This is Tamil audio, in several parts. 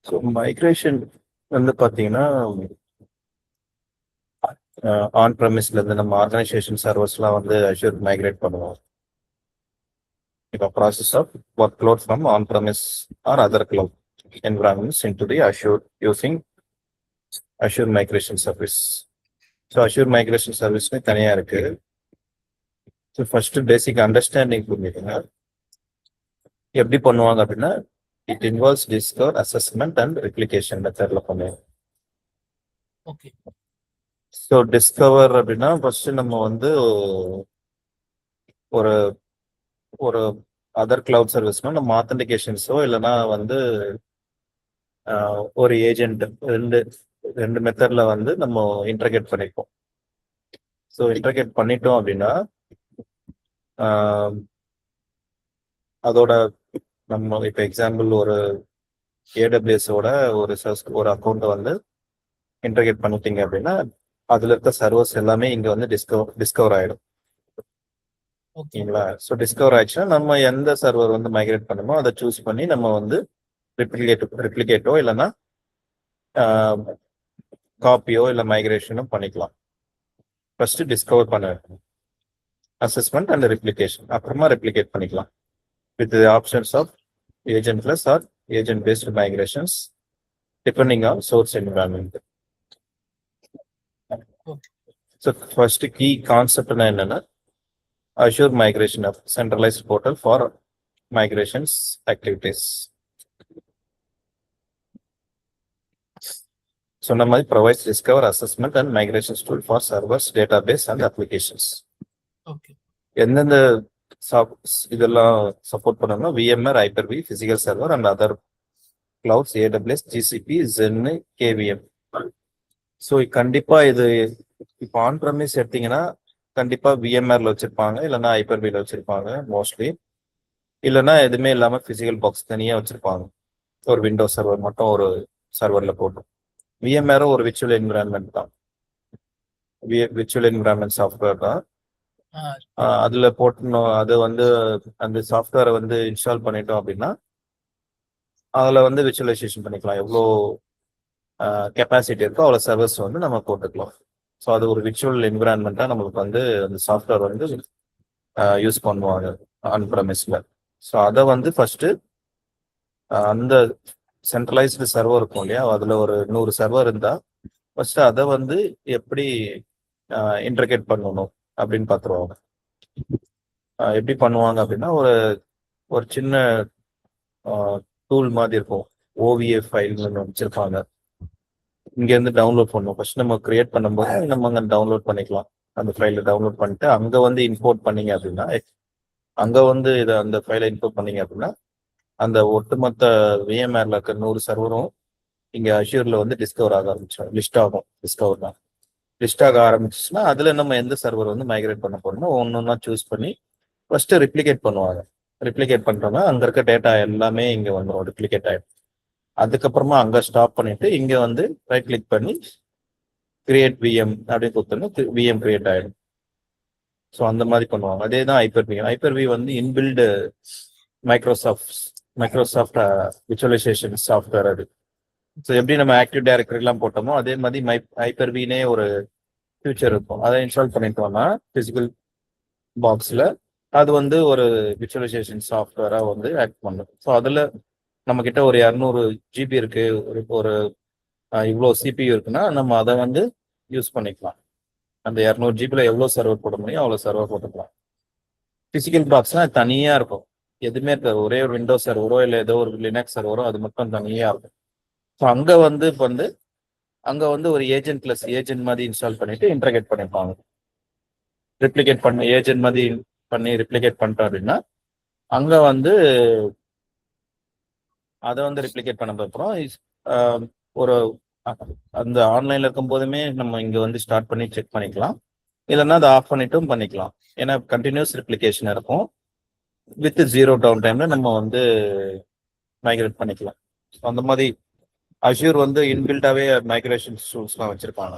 ஸோ மைக்ரேஷன் வந்து பார்த்தீங்கன்னா ஆன் ப்ரெமிஸ்லேருந்து நம்ம ஆர்கனைசேஷன் சர்வர்ஸ்லாம் வந்து அஷ்யூர் மைக்ரேட் பண்ணுவோம். இப்போ process of workload from on premise or other cloud environments into the Azure using Azure Migration Service. So Azure migration சர்வீஸ்னு தனியாக இருக்கு. ஸோ ஃபர்ஸ்ட் பேசிக் அண்டர்ஸ்டாண்டிங் புரிஞ்சுக்கோங்க. எப்படி பண்ணுவாங்க அப்படின்னா it involves discover assessment and replication மெத்தட்ல பண்ணுவோம். ஓகே ஸோ டிஸ்கவர் அப்படின்னா ஃபர்ஸ்ட் நம்ம வந்து ஒரு ஒரு அதர் கிளவுட் சர்வீஸ்னா நம்ம ஆத்தன்டிகேஷன்ஸோ இல்லைன்னா வந்து ஒரு ஏஜென்ட் ரெண்டு ரெண்டு மெத்தட்ல வந்து நம்ம இன்டர்கேட் பண்ணிப்போம். ஸோ இன்டர்கேட் பண்ணிட்டோம் அப்படின்னா அதோட நம்ம இப்போ எக்ஸாம்பிள் ஒரு ஏடபிள்யூஎஸோட ஒரு அக்கௌண்ட்டை வந்து இன்டர்கேட் பண்ணிட்டீங்க அப்படின்னா அதுல இருக்க சர்வர்ஸ் எல்லாமே இங்க வந்து டிஸ்கவர் ஆயிடும். ஓகேங்களா? ஸோ டிஸ்கவர் ஆயிடுச்சுன்னா நம்ம எந்த சர்வர் வந்து மைக்ரேட் பண்ணணுமோ அதை சூஸ் பண்ணி நம்ம வந்து ரெப்ளிகேட்டோ இல்லைன்னா காப்பியோ இல்லை மைக்ரேஷனோ பண்ணிக்கலாம். ஃபர்ஸ்ட் டிஸ்கவர் பண்ண அசஸ்மெண்ட் அண்ட் ரெப்ளிகேஷன், அப்புறமா ரெப்ளிகேட் பண்ணிக்கலாம் with the options of agentless or agent based migrations depending on source environment. So first key கான்செப்ட்னா என்னன்னா Azure Migration of centralized portal for migrations activities. சொன்ன மாதிரி provides discover assessment and migrations tool for servers, database and applications. Okay எந்தெந்த இதெல்லாம் சப்போர்ட் பண்ணணும்னா VMware, Hyper-V, physical server and other clouds, AWS, GCP, Zen, KVM. So கண்டிப்பா இது இப்போ ஆன் ப்ரெமிஸ் எடுத்தீங்கன்னா கண்டிப்பா விஎம்ஆர்ல வச்சிருப்பாங்க, இல்லைன்னா ஹைப்பர்வில வச்சிருப்பாங்க மோஸ்ட்லி, இல்லைன்னா எதுவுமே இல்லாம பிசிக்கல் பாக்ஸ் தனியா வச்சிருப்பாங்க. ஒரு விண்டோ சர்வர் மட்டும் ஒரு சர்வர்ல போட்டோம். விஎம்ஆரும் ஒரு விர்ச்சுவல் என்விரான்மெண்ட் தான், விர்ச்சுவல் என்விரான்மெண்ட் சாஃப்ட்வேர் தான். அதுல போட்டணும். அது வந்து அந்த சாஃப்ட்வேரை வந்து இன்ஸ்டால் பண்ணிட்டோம் அப்படின்னா அதுல வந்து விர்ச்சுவலைசேஷன் பண்ணிக்கலாம். எவ்வளோ கெப்பாசிட்டி இருக்கோ அவ்வளோ சர்வர்ஸ் வந்து நம்ம போட்டுக்கலாம். ஸோ அது ஒரு விர்ச்சுவல் என்விரான்மெண்ட்டாக நம்மளுக்கு வந்து அந்த சாஃப்ட்வேர் வந்து யூஸ் பண்ணுவாங்க ஆன் ப்ரெமிஸ்ல. ஸோ அதை வந்து ஃபர்ஸ்ட் அந்த சென்ட்ரலைஸ்டு சர்வர் இருக்கும் இல்லையா, அதில் ஒரு 100 சர்வர் இருந்தால் ஃபர்ஸ்ட் அதை வந்து எப்படி இன்டர்கேட் பண்ணணும் அப்படின்னு பார்த்துருவாங்க. எப்படி பண்ணுவாங்க அப்படின்னா ஒரு சின்ன டூல் மாதிரி இருக்கும், ஓவிஏ ஃபைல்னு வச்சிருப்பாங்க. இங்கேருந்து டவுன்லோட் பண்ணுவோம். ஃபர்ஸ்ட் நம்ம கிரியேட் பண்ணும்போது நம்ம அங்கே டவுன்லோட் பண்ணிக்கலாம். அந்த ஃபைலை டவுன்லோட் பண்ணிட்டு அங்கே வந்து இம்போர்ட் பண்ணீங்க அப்படின்னா அங்கே வந்து அந்த ஃபைலை இம்போர்ட் பண்ணீங்க அப்படின்னா அந்த ஒட்டுமொத்த விஎம்ஆர்ல இருக்க 100 சர்வரும் இங்கே அஷ்யூர்ல வந்து டிஸ்கவர் ஆக ஆரம்பிச்சோம். லிஸ்ட் ஆகும். டிஸ்கவர் தான் லிஸ்ட் ஆக ஆரம்பிச்சுன்னா அதுல நம்ம எந்த சர்வர் வந்து மைக்ரேட் பண்ண போறோமோ ஒன்னொன்னா சூஸ் பண்ணி ஃபர்ஸ்ட் ரிப்ளிகேட் பண்ணுவாங்க. ரிப்ளிகேட் பண்றோம்னா அங்க இருக்க டேட்டா எல்லாமே இங்க வந்துடும், ரிப்ளிகேட் ஆயிடும். அதுக்கப்புறமா அங்க ஸ்டாப் பண்ணிட்டு இங்க வந்து ரைட் கிளிக் பண்ணி கிரியேட் விஎம் அப்படின்னு கொடுத்தோம்னா விஎம் கிரியேட் ஆயிடும். ஸோ அந்த மாதிரி பண்ணுவாங்க. அதே தான் ஹைப்பர்-வி. ஹைப்பர்-வி வந்து இன்பில்டு மைக்ரோசாஃப்ட் விர்ச்சுவலைசேஷன் சாஃப்ட்வேர் அது. ஸோ எப்படி நம்ம ஆக்டிவ் டைரக்டரிலாம் போட்டோமோ அதே மாதிரி ஹைப்பர்-வினே ஒரு ஃபியூச்சர் இருக்கும். அதை இன்ஸ்டால் பண்ணிட்டோம்னா பிசிக்கல் பாக்ஸில் அது வந்து ஒரு விர்ச்சுவலைசேஷன் சாஃப்ட்வேராக வந்து ஆக்ட் பண்ணும். ஸோ அதில் நம்ம கிட்ட ஒரு 200 ஜிபி இருக்கு, ஒரு இவ்வளோ சிபியூ இருக்குன்னா நம்ம அதை வந்து யூஸ் பண்ணிக்கலாம். அந்த 200 ஜிபியில் எவ்வளோ சர்வர் போட முடியும் அவ்வளோ சர்வர் போட்டுக்கலாம். பிசிக்கல் பாக்ஸ்னா தனியாக இருக்கும், எதுவுமே இருக்காது. ஒரே ஒரு விண்டோஸ் சர்வரோ இல்லை ஏதோ ஒரு லினக்ஸ் சர்வரோ அது மட்டும் தனியாக இருக்கும். ஸோ அங்கே வந்து ஒரு ஏஜென்ட் மாதிரி இன்ஸ்டால் பண்ணிட்டு இன்டர்கேட் பண்ணிப்பாங்க. ரிப்ளிகேட் பண்ண ஏஜென்ட் மாதிரி பண்ணி ரிப்ளிகேட் பண்ணிட்டோம் அப்படின்னா அங்கே வந்து அதை வந்து ரிப்ளிகேட் பண்ண அப்புறம் ஒரு அந்த ஆன்லைன்ல இருக்கும் போதுமே நம்ம இங்க வந்து ஸ்டார்ட் பண்ணி செக் பண்ணிக்கலாம், இல்லைன்னா அதை ஆஃப் பண்ணிட்டும் பண்ணிக்கலாம். ஏன்னா கண்டினியூஸ் ரிப்ளிகேஷன் இருக்கும். வித் 0 டவுன் டைம்ல நம்ம வந்து மைக்ரேட் பண்ணிக்கலாம். அந்த மாதிரி அஷ்யூர் வந்து இன்பில்டாவே மைக்ரேஷன் டூல்ஸ்லாம் வச்சிருப்பாங்க.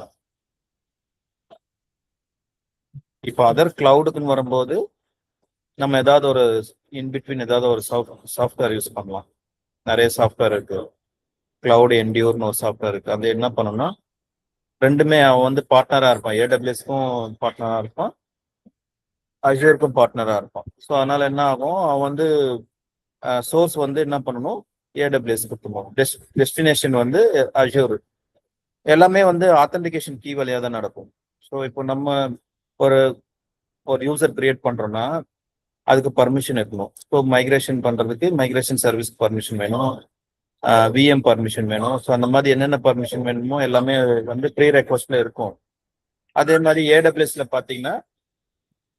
இப்போ அதர் கிளவுடுக்குன்னு வரும்போது நம்ம ஏதாவது ஒரு இன்பிட்வீன் ஏதாவது ஒரு சாஃப்ட்வேர் யூஸ் பண்ணலாம். நிறைய சாஃப்ட்வேர் இருக்கு. கிளவுட் என்டியூர்னு ஒரு சாஃப்ட்வேர் இருக்கு. அது என்ன பண்ணும்னா ரெண்டுமே அவன் வந்து பார்ட்னரா இருப்பான். ஏடபிள்யூஎஸ்க்கும் பார்ட்னரா இருப்பான், அஷூருக்கும் பார்ட்னரா இருப்பான். ஸோ அதனால என்ன ஆகும், அவன் வந்து சோர்ஸ் வந்து என்ன பண்ணணும், ஏடபிள்யூஎஸ் கொடுத்துருவோம். டெஸ்டினேஷன் வந்து அஷூர். எல்லாமே வந்து ஆத்தென்டிகேஷன் கீ வழியாக தான் நடக்கும். ஸோ இப்போ நம்ம ஒரு ஒரு யூசர் கிரியேட் பண்றோம்னா அதுக்கு பர்மிஷன் இருக்கணும். ஸோ மைக்ரேஷன் பண்றதுக்கு மைக்ரேஷன் சர்வீஸ் பர்மிஷன் வேணும், விஎம் பர்மிஷன் வேணும். ஸோ அந்த மாதிரி என்னென்ன பர்மிஷன் வேணுமோ எல்லாமே வந்து ப்ரீ ரெக்வஸ்ட்ல இருக்கும். அதே மாதிரி ஏடபிள்யூஎஸ்ல பார்த்தீங்கன்னா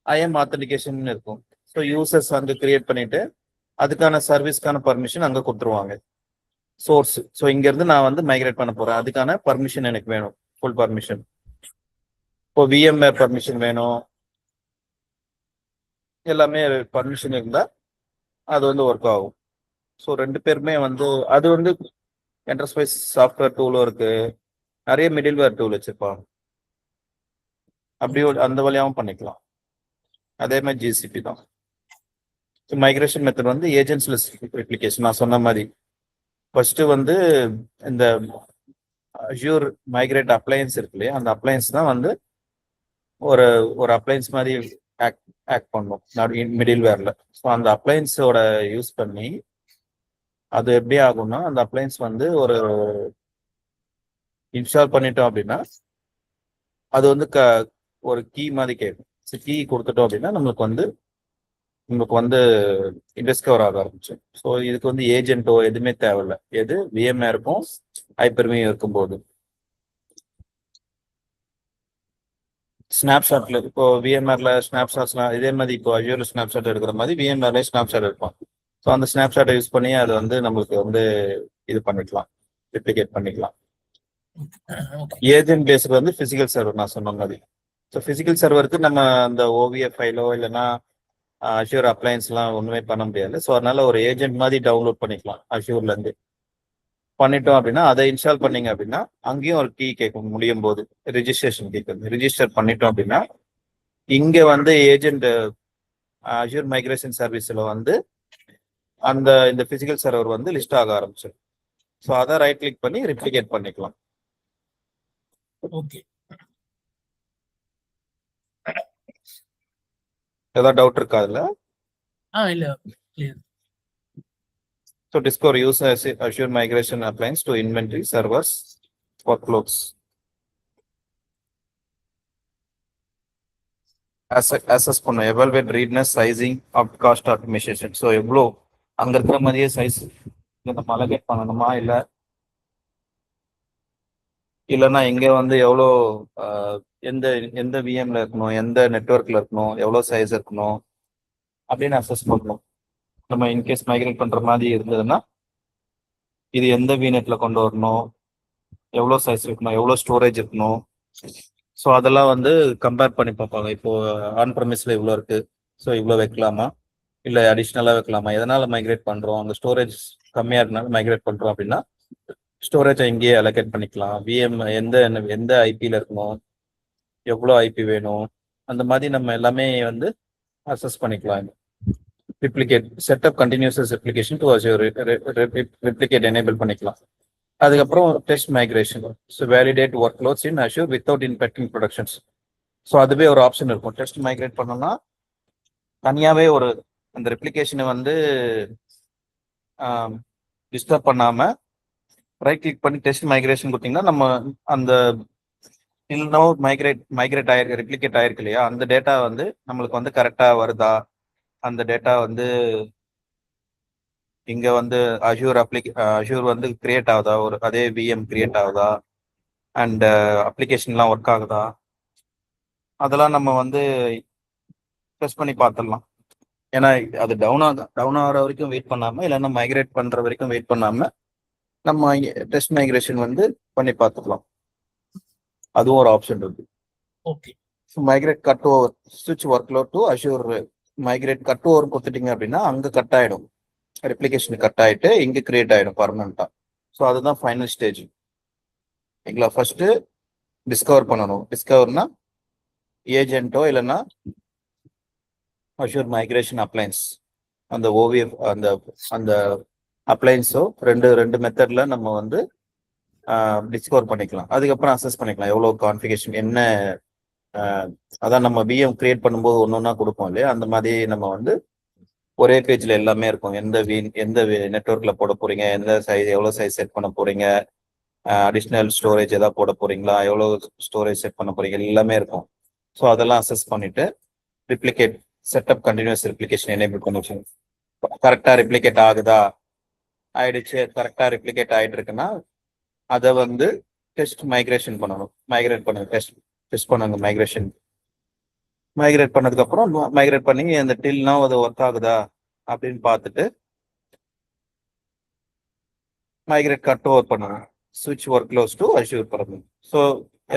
ஐஎம் ஆத்தென்டிகேஷன் இருக்கும். ஸோ யூசர்ஸ் அங்கே கிரியேட் பண்ணிட்டு அதுக்கான சர்வீஸ்க்கான பர்மிஷன் அங்கே கொடுத்துருவாங்க சோர்ஸ். ஸோ இங்கேருந்து நான் வந்து மைக்ரேட் பண்ண போறேன், அதுக்கான பர்மிஷன் எனக்கு வேணும், ஃபுல் பர்மிஷன். இப்போ விஎம்ஏ பர்மிஷன் வேணும், எல்லாமே பர்மிஷன் இருந்தால் அது வந்து ஒர்க் ஆகும். ஸோ ரெண்டு பேருமே வந்து அது வந்து என்டர்பிரைஸ் சாஃப்ட்வேர் டூலும் இருக்கு, நிறைய மிடில்வேர் டூல் வச்சிருப்பாங்க, அப்படி அந்த வழியாகவும் பண்ணிக்கலாம். அதே மாதிரி ஜிசிபி தான். மைக்ரேஷன் மெத்தட் வந்து ஏஜென்ட்ஸ்லெஸ் ரெப்ளிகேஷன். நான் சொன்ன மாதிரி ஃபர்ஸ்ட் வந்து இந்த அஷ்யூர் மைக்ரேட் அப்ளையன்ஸ் இருக்கு இல்லையா, அந்த அப்ளையன்ஸ் தான் வந்து ஒரு ஒரு அப்ளையன்ஸ் மாதிரி ஆக்ட் பண்ணும் மிடில்வேர்ல. ஸோ அந்த அப்ளையன்ஸோட யூஸ் பண்ணி அது எப்படி ஆகும்னா, அந்த அப்ளையன்ஸ் வந்து ஒரு இன்ஸ்டால் பண்ணிட்டோம் அப்படின்னா அது வந்து ஒரு கீ மாதிரி கேட்கும். கீ கொடுத்துட்டோம் அப்படின்னா நம்மளுக்கு வந்து டிஸ்கவர் ஆக ஆரம்பிச்சு. ஸோ இதுக்கு வந்து ஏஜென்ட்டோ எதுவுமே தேவையில்லை, எது விஎம்ஏ இருக்கும் ஹைப்பர்வி இருக்கும்போது. ஸ்னாப்ஷாட்ல இப்போ விஎம்ஆர்ல ஸ்னாப்ஷாட்ஸ்லாம் இதே மாதிரி இப்போ அஜூர்ல ஸ்னாப்ஷாட் எடுக்கிற மாதிரி விஎம்ஆர்ல ஸ்னாப்ஷாட் எடுப்போம். ஸோ அந்த ஸ்னாப்ஷாட்டை யூஸ் பண்ணி அது வந்து நம்மளுக்கு வந்து இது பண்ணிக்கலாம், ரெப்ளிகேட் பண்ணிக்கலாம். ஏஜென்ட் பேஸ்டு வந்து பிசிக்கல் சர்வர் நான் சொன்ன மாதிரி. ஸோ பிசிக்கல் சர்வருக்கு நம்ம அந்த ஓவிய ஃபைலோ இல்லைன்னா அஷ்யூர் அப்ளையன்ஸ்லாம் ஒன்றுமே பண்ண முடியாது. ஸோ அதனால ஒரு ஏஜென்ட் மாதிரி டவுன்லோட் பண்ணிக்கலாம் அஷ்யூர்லேருந்து. பண்ணிட்டோம் அப்படின்னா அதை இன்ஸ்டால் பண்ணீங்க அப்படின்னா அங்கேயும் ஒரு கீ கேட்கும் முடியும் போது, ரிஜிஸ்ட்ரேஷன் கேட்கும். ரிஜிஸ்டர் பண்ணிட்டோம் அப்படின்னா இங்கே வந்து ஏஜென்ட் அஷ்யூர் மைக்ரேஷன் சர்வீஸில் வந்து இந்த பிசிக்கல் சர்வர் வந்து லிஸ்ட் ஆக ஆரம்பிச்சிடும். ஸோ அதை ரைட் கிளிக் பண்ணி ரெப்ளிகேட் பண்ணிக்கலாம். ஓகே, ஏதாவது டவுட் இருக்கா அதுல? இல்ல clear. So discover use Azure migration appliance to inventory servers workloads. Assess பண்ண evaluate readiness sizing of cost optimization. So எவ்வளோ அங்க இருக்கிற மாதிரியே சைஸ் நம்ம அலகேட் பண்ணணுமா இல்லைன்னா இங்க வந்து எவ்வளோ எந்த எந்த விஎம்ல இருக்கணும், எந்த நெட்ஒர்க்ல இருக்கணும், எவ்வளோ சைஸ் இருக்கணும் அப்படின்னு அசஸ் பண்ணணும். நம்ம இன்கேஸ் மைக்ரேட் பண்ற மாதிரி இருந்ததுன்னா இது எந்த விநெட்ல கொண்டு வரணும், எவ்வளோ சைஸ் இருக்கணும், எவ்வளோ ஸ்டோரேஜ் இருக்கணும். ஸோ அதெல்லாம் வந்து கம்பேர் பண்ணி பார்ப்பாங்க. இப்போ ஆன் ப்ரமிஸ்ல இவ்வளோ இருக்கு, ஸோ இவ்வளோ வைக்கலாமா இல்லை அடிஷ்னலாக வைக்கலாமா, எதனால மைக்ரேட் பண்றோம், அந்த ஸ்டோரேஜ் கம்மியாக இருந்தாலும் மைக்ரேட் பண்றோம் அப்படின்னா ஸ்டோரேஜை இங்கேயே அலோகேட் பண்ணிக்கலாம். விஎம் எந்த ஐபியில் இருக்கணும், எவ்வளோ ஐபி வேணும், அந்த மாதிரி நம்ம எல்லாமே வந்து அசஸ் பண்ணிக்கலாம். replicate setup continuous replication to Azure replicate enable பண்ணிக்கலாம். அதுக்கப்புறம் test migration. So validate workloads in Azure without impacting productions. So அதுவே ஒரு ஆப்ஷன் இருக்கும். டெஸ்ட் மைக்ரேட் பண்ணோம்னா தனியாகவே ஒரு அந்த ரெப்ளிகேஷனை வந்து டிஸ்டர்ப் பண்ணாமல் ரைட் கிளிக் பண்ணி டெஸ்ட் மைக்ரேஷன் கொடுத்தீங்கன்னா நம்ம அந்த இன்னும் மைக்ரேட் ஆயிருக்கு, ரெப்ளிகேட் ஆயிருக்கு இல்லையா, அந்த டேட்டா வந்து நம்மளுக்கு வந்து கரெக்டாக வருதா, அந்த டேட்டா வந்து இங்க வந்து அஷ்யூர் வந்து கிரியேட் ஆகுதா, ஒரு அதே விஎம் கிரியேட் ஆகுதா, அண்ட் அப்ளிகேஷன்லாம் ஒர்க் ஆகுதா, அதெல்லாம் நம்ம வந்து டெஸ்ட் பண்ணி பார்த்துடலாம். ஏன்னா அது டவுன் ஆகிற வரைக்கும் வெயிட் பண்ணாம, இல்லைன்னா மைக்ரேட் பண்ற வரைக்கும் வெயிட் பண்ணாம நம்ம டெஸ்ட் மைக்ரேஷன் வந்து பண்ணி பார்த்துக்கலாம். அதுவும் ஒரு ஆப்ஷன் இருக்கு. ஓகே, மைக்ரேட் கட் ஓவர் ஸ்விட்ச் workload to assure migrate cut over கொடுத்துட்டீங்க அப்படின்னா அங்கே கட் ஆகிடும், ரெப்ளிகேஷன் கட் ஆகிட்டு இங்கே கிரியேட் ஆகிடும் பர்மனண்டா. ஸோ அதுதான் ஃபைனல் ஸ்டேஜ். எங்களை ஃபர்ஸ்ட் டிஸ்கவர் பண்ணணும். டிஸ்கவர்னா ஏஜென்ட்டோ இல்லைன்னா அஷ்யூர் மைக்ரேஷன் அப்ளைன்ஸ், அந்த ஓவிஎஃப் அந்த அப்ளைன்ஸோ ரெண்டு மெத்தட்ல நம்ம வந்து டிஸ்கவர் பண்ணிக்கலாம். அதுக்கப்புறம் அசஸ் பண்ணிக்கலாம் எவ்வளோ கான்ஃபிகேஷன் என்ன. அதான் நம்ம விஎம் கிரியேட் பண்ணும்போது ஒன்று ஒன்றா கொடுப்போம் இல்லையா, அந்த மாதிரி நம்ம வந்து ஒரே பேஜ்ல எல்லாமே இருக்கும். எந்த நெட்ஒர்க்ல போட போறீங்க, எந்த சைஸ் எவ்வளோ சைஸ் செட் பண்ண போறீங்க, அடிஷ்னல் ஸ்டோரேஜ் ஏதாவது போட போறீங்களா, எவ்வளோ ஸ்டோரேஜ் செட் பண்ண போறீங்க, எல்லாமே இருக்கும். ஸோ அதெல்லாம் அசஸ் பண்ணிட்டு replicate setup continuous replication enable பண்ணி கரெக்டாக ரிப்ளிகேட் ஆகுதா, ஆயிடுச்சு, கரெக்டாக ரிப்ளிகேட் ஆகிட்டு இருக்குன்னா அதை வந்து டெஸ்ட் மைக்ரேஷன் பண்ணணும். மைக்ரேட் பண்ணுங்க, டெஸ்ட் பண்ணுங்க. மைக்ரேட் பண்ணதுக்கப்புறம் மைக்ரேட் பண்ணி அந்த டில்னா அது ஒர்க் ஆகுதா அப்படின்னு பார்த்துட்டு மைக்ரேட் கட் ஓவர் பண்ணணும். ஸ்விட்ச் ஒர்க் க்ளோஸ் டு அஷ்யூர் பண்ணணும். ஸோ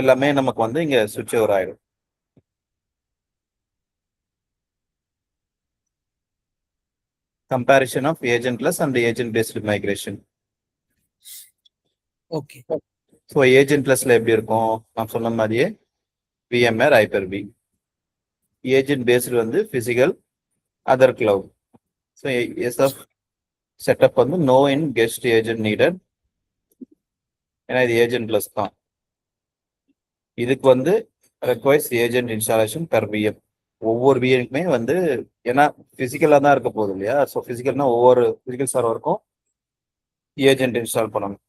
எல்லாமே நமக்கு வந்து இங்கே ஸ்விட்ச் ஓவர் ஆயிடும். Comparison of agentless and agent based migration. Okay. So ஏஜென்ட்லெஸ்ல எப்படி இருக்கும், நான் சொன்ன மாதிரியே விஎம்ஆர் ஹைப்பர்-வி. ஏஜென்ட் பேஸ்டு வந்து physical other cloud. So SF setup வந்து no in guest agent needed, ஏன்னா இது ஏஜென்ட்லெஸ் தான். இதுக்கு வந்து requires agent installation per VM. ஒவ்வொரு விஎம்க்குமே வந்து ஏன்னா பிசிக்கலாக தான் இருக்க போகுது இல்லையா, ஸோ பிசிக்கல்னா ஒவ்வொரு பிசிக்கல் சர்வருக்கும் ஏஜென்ட் இன்ஸ்டால் பண்ணணும்.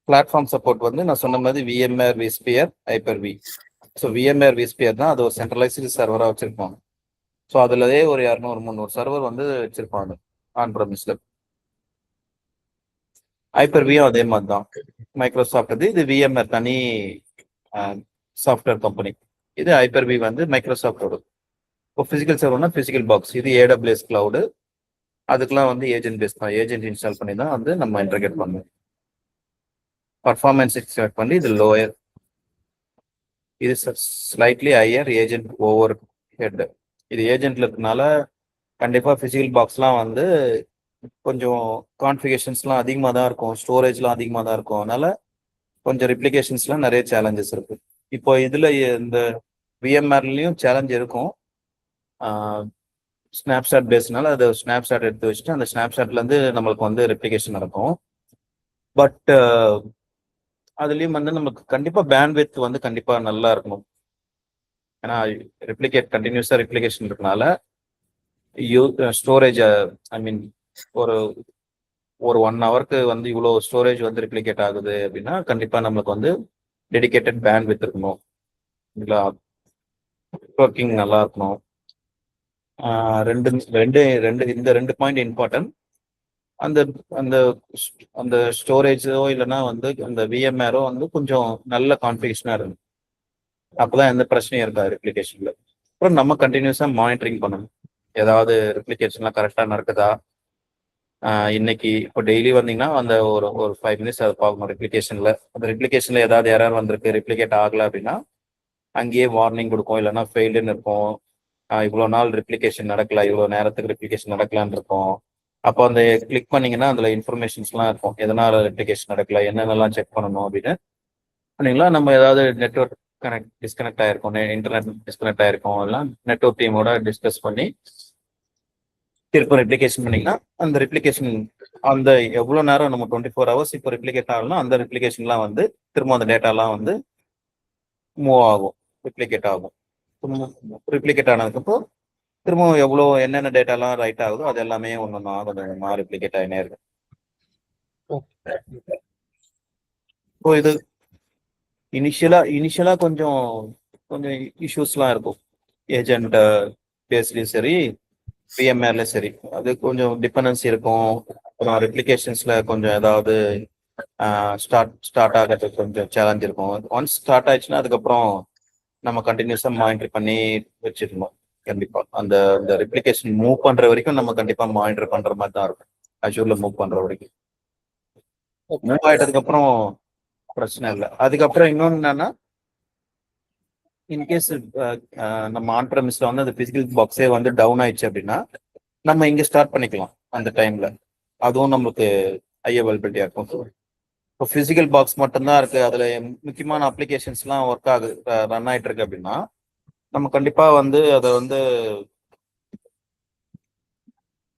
பிளாட்ஃபார்ம் சப்போர்ட் வந்து நான் சொன்ன மாதிரி விஎம்ஆர் விஸ்பியர் ஹைப்பர்-வி. ஸோ விஎம்ஆர் விஸ்பியர் தான் அது ஒரு சென்ட்ரலைஸ்டு சர்வராக வச்சிருப்பாங்க. ஸோ அதுலயே ஒரு 200-300 சர்வர் வந்து வச்சிருப்பாங்க ஆன் ப்ரெமிஸ்ல. ஹைப்பர்-வியும் அதே மாதிரி தான். மைக்ரோசாஃப்ட் இது விஎம்ஆர் தனி சாஃப்ட்வேர் கம்பெனி. இது ஹைப்பர்-வி வந்து மைக்ரோசாஃப்டோட. இப்போ பிசிக்கல் சர்வர்னா பிசிக்கல் பாக்ஸ். இது ஏடபிள்யூஎஸ் கிளவுடு. அதுக்கெல்லாம் வந்து ஏஜென்ட் பேஸ் தான். ஏஜென்ட் இன்ஸ்டால் பண்ணி தான் வந்து நம்ம இன்டர்கேட் பண்ணுவோம். பர்ஃபார்மன்ஸ் எக்ஸ்பெக்ட் பண்ணி இது லோயர், இது slightly higher agent over head. இது ஏஜென்ட்ல இருக்கனால கண்டிப்பாக பிசிக்கல் பாக்ஸ்லாம் வந்து கொஞ்சம் கான்ஃபிகேஷன்ஸ்லாம் அதிகமாக தான் இருக்கும், ஸ்டோரேஜ்லாம் அதிகமாக தான் இருக்கும். அதனால கொஞ்சம் ரிப்ளிகேஷன்ஸ்லாம் நிறைய சேலஞ்சஸ் இருக்கு. இப்போ இதில் இந்த விஎம்ஆர்லையும் சேலஞ்ச் இருக்கும். ஸ்னாப்ஷாட் பேஸ்னால அது ஸ்னாப்ஷாட் எடுத்து வச்சுட்டு அந்த ஸ்னாப்ஷாட்லேருந்து நம்மளுக்கு வந்து ரெப்ளிகேஷன் நடக்கும். பட் அதுலேயும் வந்து நமக்கு கண்டிப்பாக பேண்ட்வித் வந்து கண்டிப்பாக நல்லா இருக்கணும். ஏன்னா கண்டினியூஸாக ரெப்ளிகேஷன் இருக்கனால ஸ்டோரேஜ் ஐ மீன் ஒரு 1 ஹவருக்கு வந்து இவ்வளோ ஸ்டோரேஜ் வந்து ரெப்ளிகேட் ஆகுது அப்படின்னா கண்டிப்பாக நம்மளுக்கு வந்து டெடிகேட்டட் பேண்ட்வித் இருக்கணும். இல்லை நெட்வொர்க்கிங் நல்லா இருக்கணும். இந்த ரெண்டு பாயிண்ட் இம்பார்ட்டன்ட். அந்த அந்த அந்த ஸ்டோரேஜோ இல்லைன்னா வந்து அந்த விஎம்ஆரோ வந்து கொஞ்சம் நல்ல கான்ஃபிகேஷனாக இருக்கும். அப்போதான் எந்த பிரச்சனையும் இருக்காது ரெப்ளிகேஷனில். அப்புறம் நம்ம கண்டினியூஸாக மானிட்டரிங் பண்ணணும். ஏதாவது ரெப்ளிகேஷன்லாம் கரெக்டாக நடக்குதா. இன்னைக்கு இப்போ டெய்லி வந்தீங்கன்னா அந்த ஒரு 5 மினிட்ஸ் அதை பார்க்கணும் ரெப்ளிகேஷனில். அந்த ரெப்ளிகேஷனில் ஏதாவது எரர் வந்திருக்கு, ரெப்ளிகேட் ஆகலை அப்படின்னா அங்கேயே வார்னிங் கொடுக்கும், இல்லைன்னா ஃபெயில்டுன்னு இருக்கும். இவ்வளோ நாள் ரெப்ளிகேஷன் நடக்கல, இவ்வளோ நேரத்துக்கு ரெப்ளிகேஷன் நடக்கலான்னு இருக்கும். அப்போ அந்த கிளிக் பண்ணீங்கன்னா அதில் இன்ஃபர்மேஷன்ஸ்லாம் இருக்கும், எதனால் ரெப்ளிகேஷன் நடக்கல, என்னென்னலாம் செக் பண்ணணும் அப்படின்னு. பண்ணிங்களா நம்ம ஏதாவது நெட்வொர்க் டிஸ்கனெக்ட் ஆகிருக்கும், இன்டர்நெட் டிஸ்கனெக்ட் ஆகிருக்கும், எல்லாம் நெட்வொர்க் டீமோட டிஸ்கஸ் பண்ணி திரும்ப ரெப்ளிகேஷன் பண்ணிங்கன்னா அந்த ரெப்ளிகேஷன் அந்த எவ்வளோ நேரம் நம்ம 24 ஹவர்ஸ் இப்போ ரெப்ளிகேட் ஆகலாம், அந்த ரெப்ளிகேஷன்லாம் வந்து திரும்ப அந்த டேட்டாலாம் வந்து மூவ் ஆகும், ரெப்ளிகேட் ஆகும். ரெப்ளிகேட் ஆனதுக்கப்புறம் திரும்ப எவ்வளோ என்னென்ன டேட்டாலாம் ரைட் ஆகுதோ அது எல்லாமே ஒன்று கொஞ்சம் ரெப்ளிகேட் ஆகினே இருக்கு. ஸோ இது இனிஷியலா கொஞ்சம் இஷ்யூஸ்லாம் இருக்கும். ஏஜென்ட் பேஸ்லையும் சரி விஎம்ஆர்ல சரி அது கொஞ்சம் டிபெண்டன்சி இருக்கும். அப்புறம் ரெப்ளிகேஷன்ஸ்ல கொஞ்சம் ஏதாவது ஸ்டார்ட் ஆகிறதுக்கு கொஞ்சம் சேலஞ்ச் இருக்கும். ஒன்ஸ் ஸ்டார்ட் ஆயிடுச்சுன்னா அதுக்கப்புறம் நம்ம கண்டினியூஸாக மானிட்டர் பண்ணி வச்சிருக்கணும். கண்டிப்பா அந்த ரெப்ளிகேஷன் மூவ் பண்ற வரைக்கும் நம்ம கண்டிப்பா மானிட்டர் பண்ற மாதிரி தான் இருக்கும். அஷூர்ல மூவ் பண்ற வரைக்கும் மூவ் ஆயிட்டதுக்கு அப்புறம் பிரச்சனை இல்லை. அதுக்கப்புறம் இன்னொன்னு என்னன்னா, இன்கேஸ் நம்ம ஆன் ப்ரெமிஸ்ல வந்து அந்த பிசிக்கல் பாக்ஸே வந்து டவுன் ஆயிடுச்சு அப்படின்னா நம்ம இங்க ஸ்டார்ட் பண்ணிக்கலாம் அந்த டைம்ல. அதுவும் நம்மளுக்கு அவைலபிலிட்டியா இருக்கும். இப்போ பிசிக்கல் பாக்ஸ் மட்டும்தான் இருக்கு, அதுல முக்கியமான அப்ளிகேஷன்ஸ்லாம் ஒர்க் ஆகுது, ரன் ஆயிட்டு இருக்கு அப்படின்னா நம்ம கண்டிப்பா வந்து அதை வந்து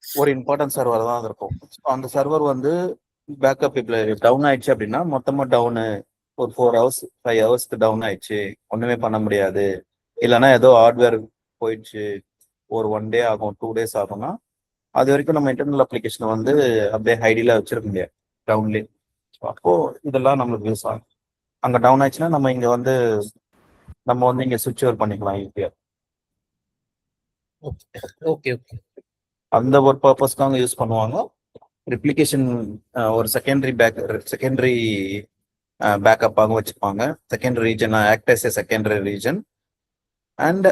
ஒரு இம்பார்ட்டன்ட் சர்வர் தான் இருக்கும். அந்த சர்வர் வந்து பேக்கப் இப்போ டவுன் ஆயிடுச்சு அப்படின்னா மொத்தமாக டவுனு ஒரு 4 ஹவர்ஸ் 5 ஹவர்ஸ்க்கு டவுன் ஆயிடுச்சு, ஒன்றுமே பண்ண முடியாது, இல்லைன்னா ஏதோ ஹார்ட்வேர் போயிடுச்சு, ஒரு 1 டே ஆகும் 2 டேஸ் ஆகும்னா அது வரைக்கும் நம்ம இன்டர்னல் அப்ளிகேஷனை வந்து அப்படியே ஹைடியில் வச்சிருக்க முடியாது டவுன்லேயே. அப்போ இதெல்லாம் நம்மளுக்கு யூஸ் ஆகும். அங்கே டவுன் ஆயிடுச்சுன்னா நம்ம வந்து இங்கே சுவிட்ச் ஓவர் பண்ணிக்கலாம் ஈஸியாக. Okay okay. அந்த ஒரு பர்பஸ்க்காக யூஸ் பண்ணுவாங்க. ரிப்ளிகேஷன் ஒரு செகண்டரி பேக்கப்பாகவும் வச்சுப்பாங்க. Secondary region act as a secondary region and